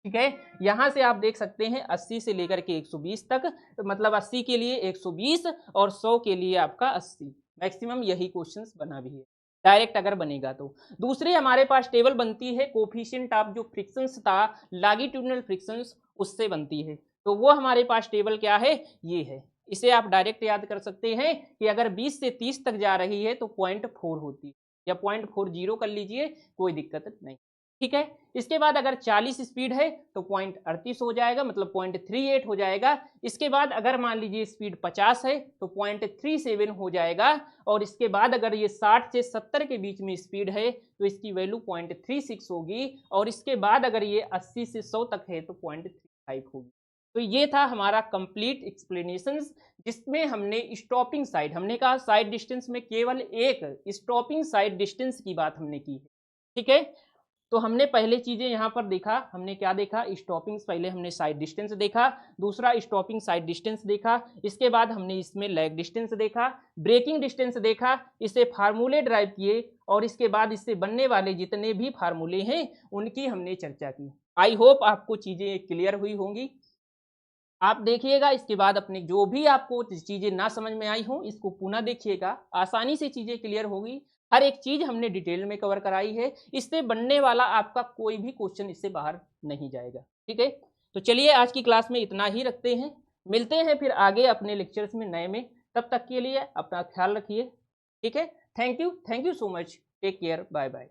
ठीक है, यहां से आप देख सकते हैं 80 से लेकर के 120 तक, मतलब 80 के लिए 120 और 100 के लिए आपका 80। मैक्सिमम यही क्वेश्चंस बना भी है डायरेक्ट अगर बनेगा तो। दूसरी हमारे पास टेबल बनती है कोफिशिएंट ऑफ जो फ्रिक्शंस था, लॉन्गिट्यूडिनल फ्रिक्शंस, उससे बनती है। तो वो हमारे पास टेबल क्या है, ये है। इसे आप डायरेक्ट याद कर सकते हैं कि अगर 20 से 30 तक जा रही है तो 0.4 होती है, या 0.40 कर लीजिए, कोई दिक्कत नहीं। ठीक है, इसके बाद अगर 40 स्पीड है तो 0.38 हो जाएगा, मतलब 0.38 हो जाएगा। इसके बाद अगर मान लीजिए स्पीड 50 है तो 0.37 हो जाएगा, और इसके बाद अगर ये 60 से 70 के बीच में स्पीड है तो इसकी वैल्यू 0.36 होगी, और इसके बाद अगर ये 80 से 100 तक है तो 0.35 होगी। तो ये था हमारा कंप्लीट एक्सप्लेनेशन, जिसमें हमने स्टॉपिंग साइड, हमने कहा साइड डिस्टेंस में केवल एक स्टॉपिंग साइड डिस्टेंस की बात हमने की है। ठीक है, तो हमने पहले चीजें यहाँ पर देखा, हमने क्या देखा, स्टॉपिंग, पहले हमने साइड डिस्टेंस देखा, दूसरा स्टॉपिंग साइड डिस्टेंस देखा, इसके बाद हमने इसमें लैग डिस्टेंस देखा, ब्रेकिंग डिस्टेंस देखा, इससे फार्मूले ड्राइव किए, और इसके बाद इससे बनने वाले जितने भी फार्मूले हैं उनकी हमने चर्चा की। आई होप आपको चीजें क्लियर हुई होंगी। आप देखिएगा, इसके बाद अपने जो भी आपको चीजें ना समझ में आई हो इसको पुनः देखिएगा, आसानी से चीजें क्लियर होगी। हर एक चीज हमने डिटेल में कवर कराई है, इससे बनने वाला आपका कोई भी क्वेश्चन इससे बाहर नहीं जाएगा। ठीक है, तो चलिए आज की क्लास में इतना ही रखते हैं, मिलते हैं फिर आगे अपने लेक्चर्स में नए में। तब तक के लिए अपना ख्याल रखिए। ठीक है, thank you so much, take care, bye bye.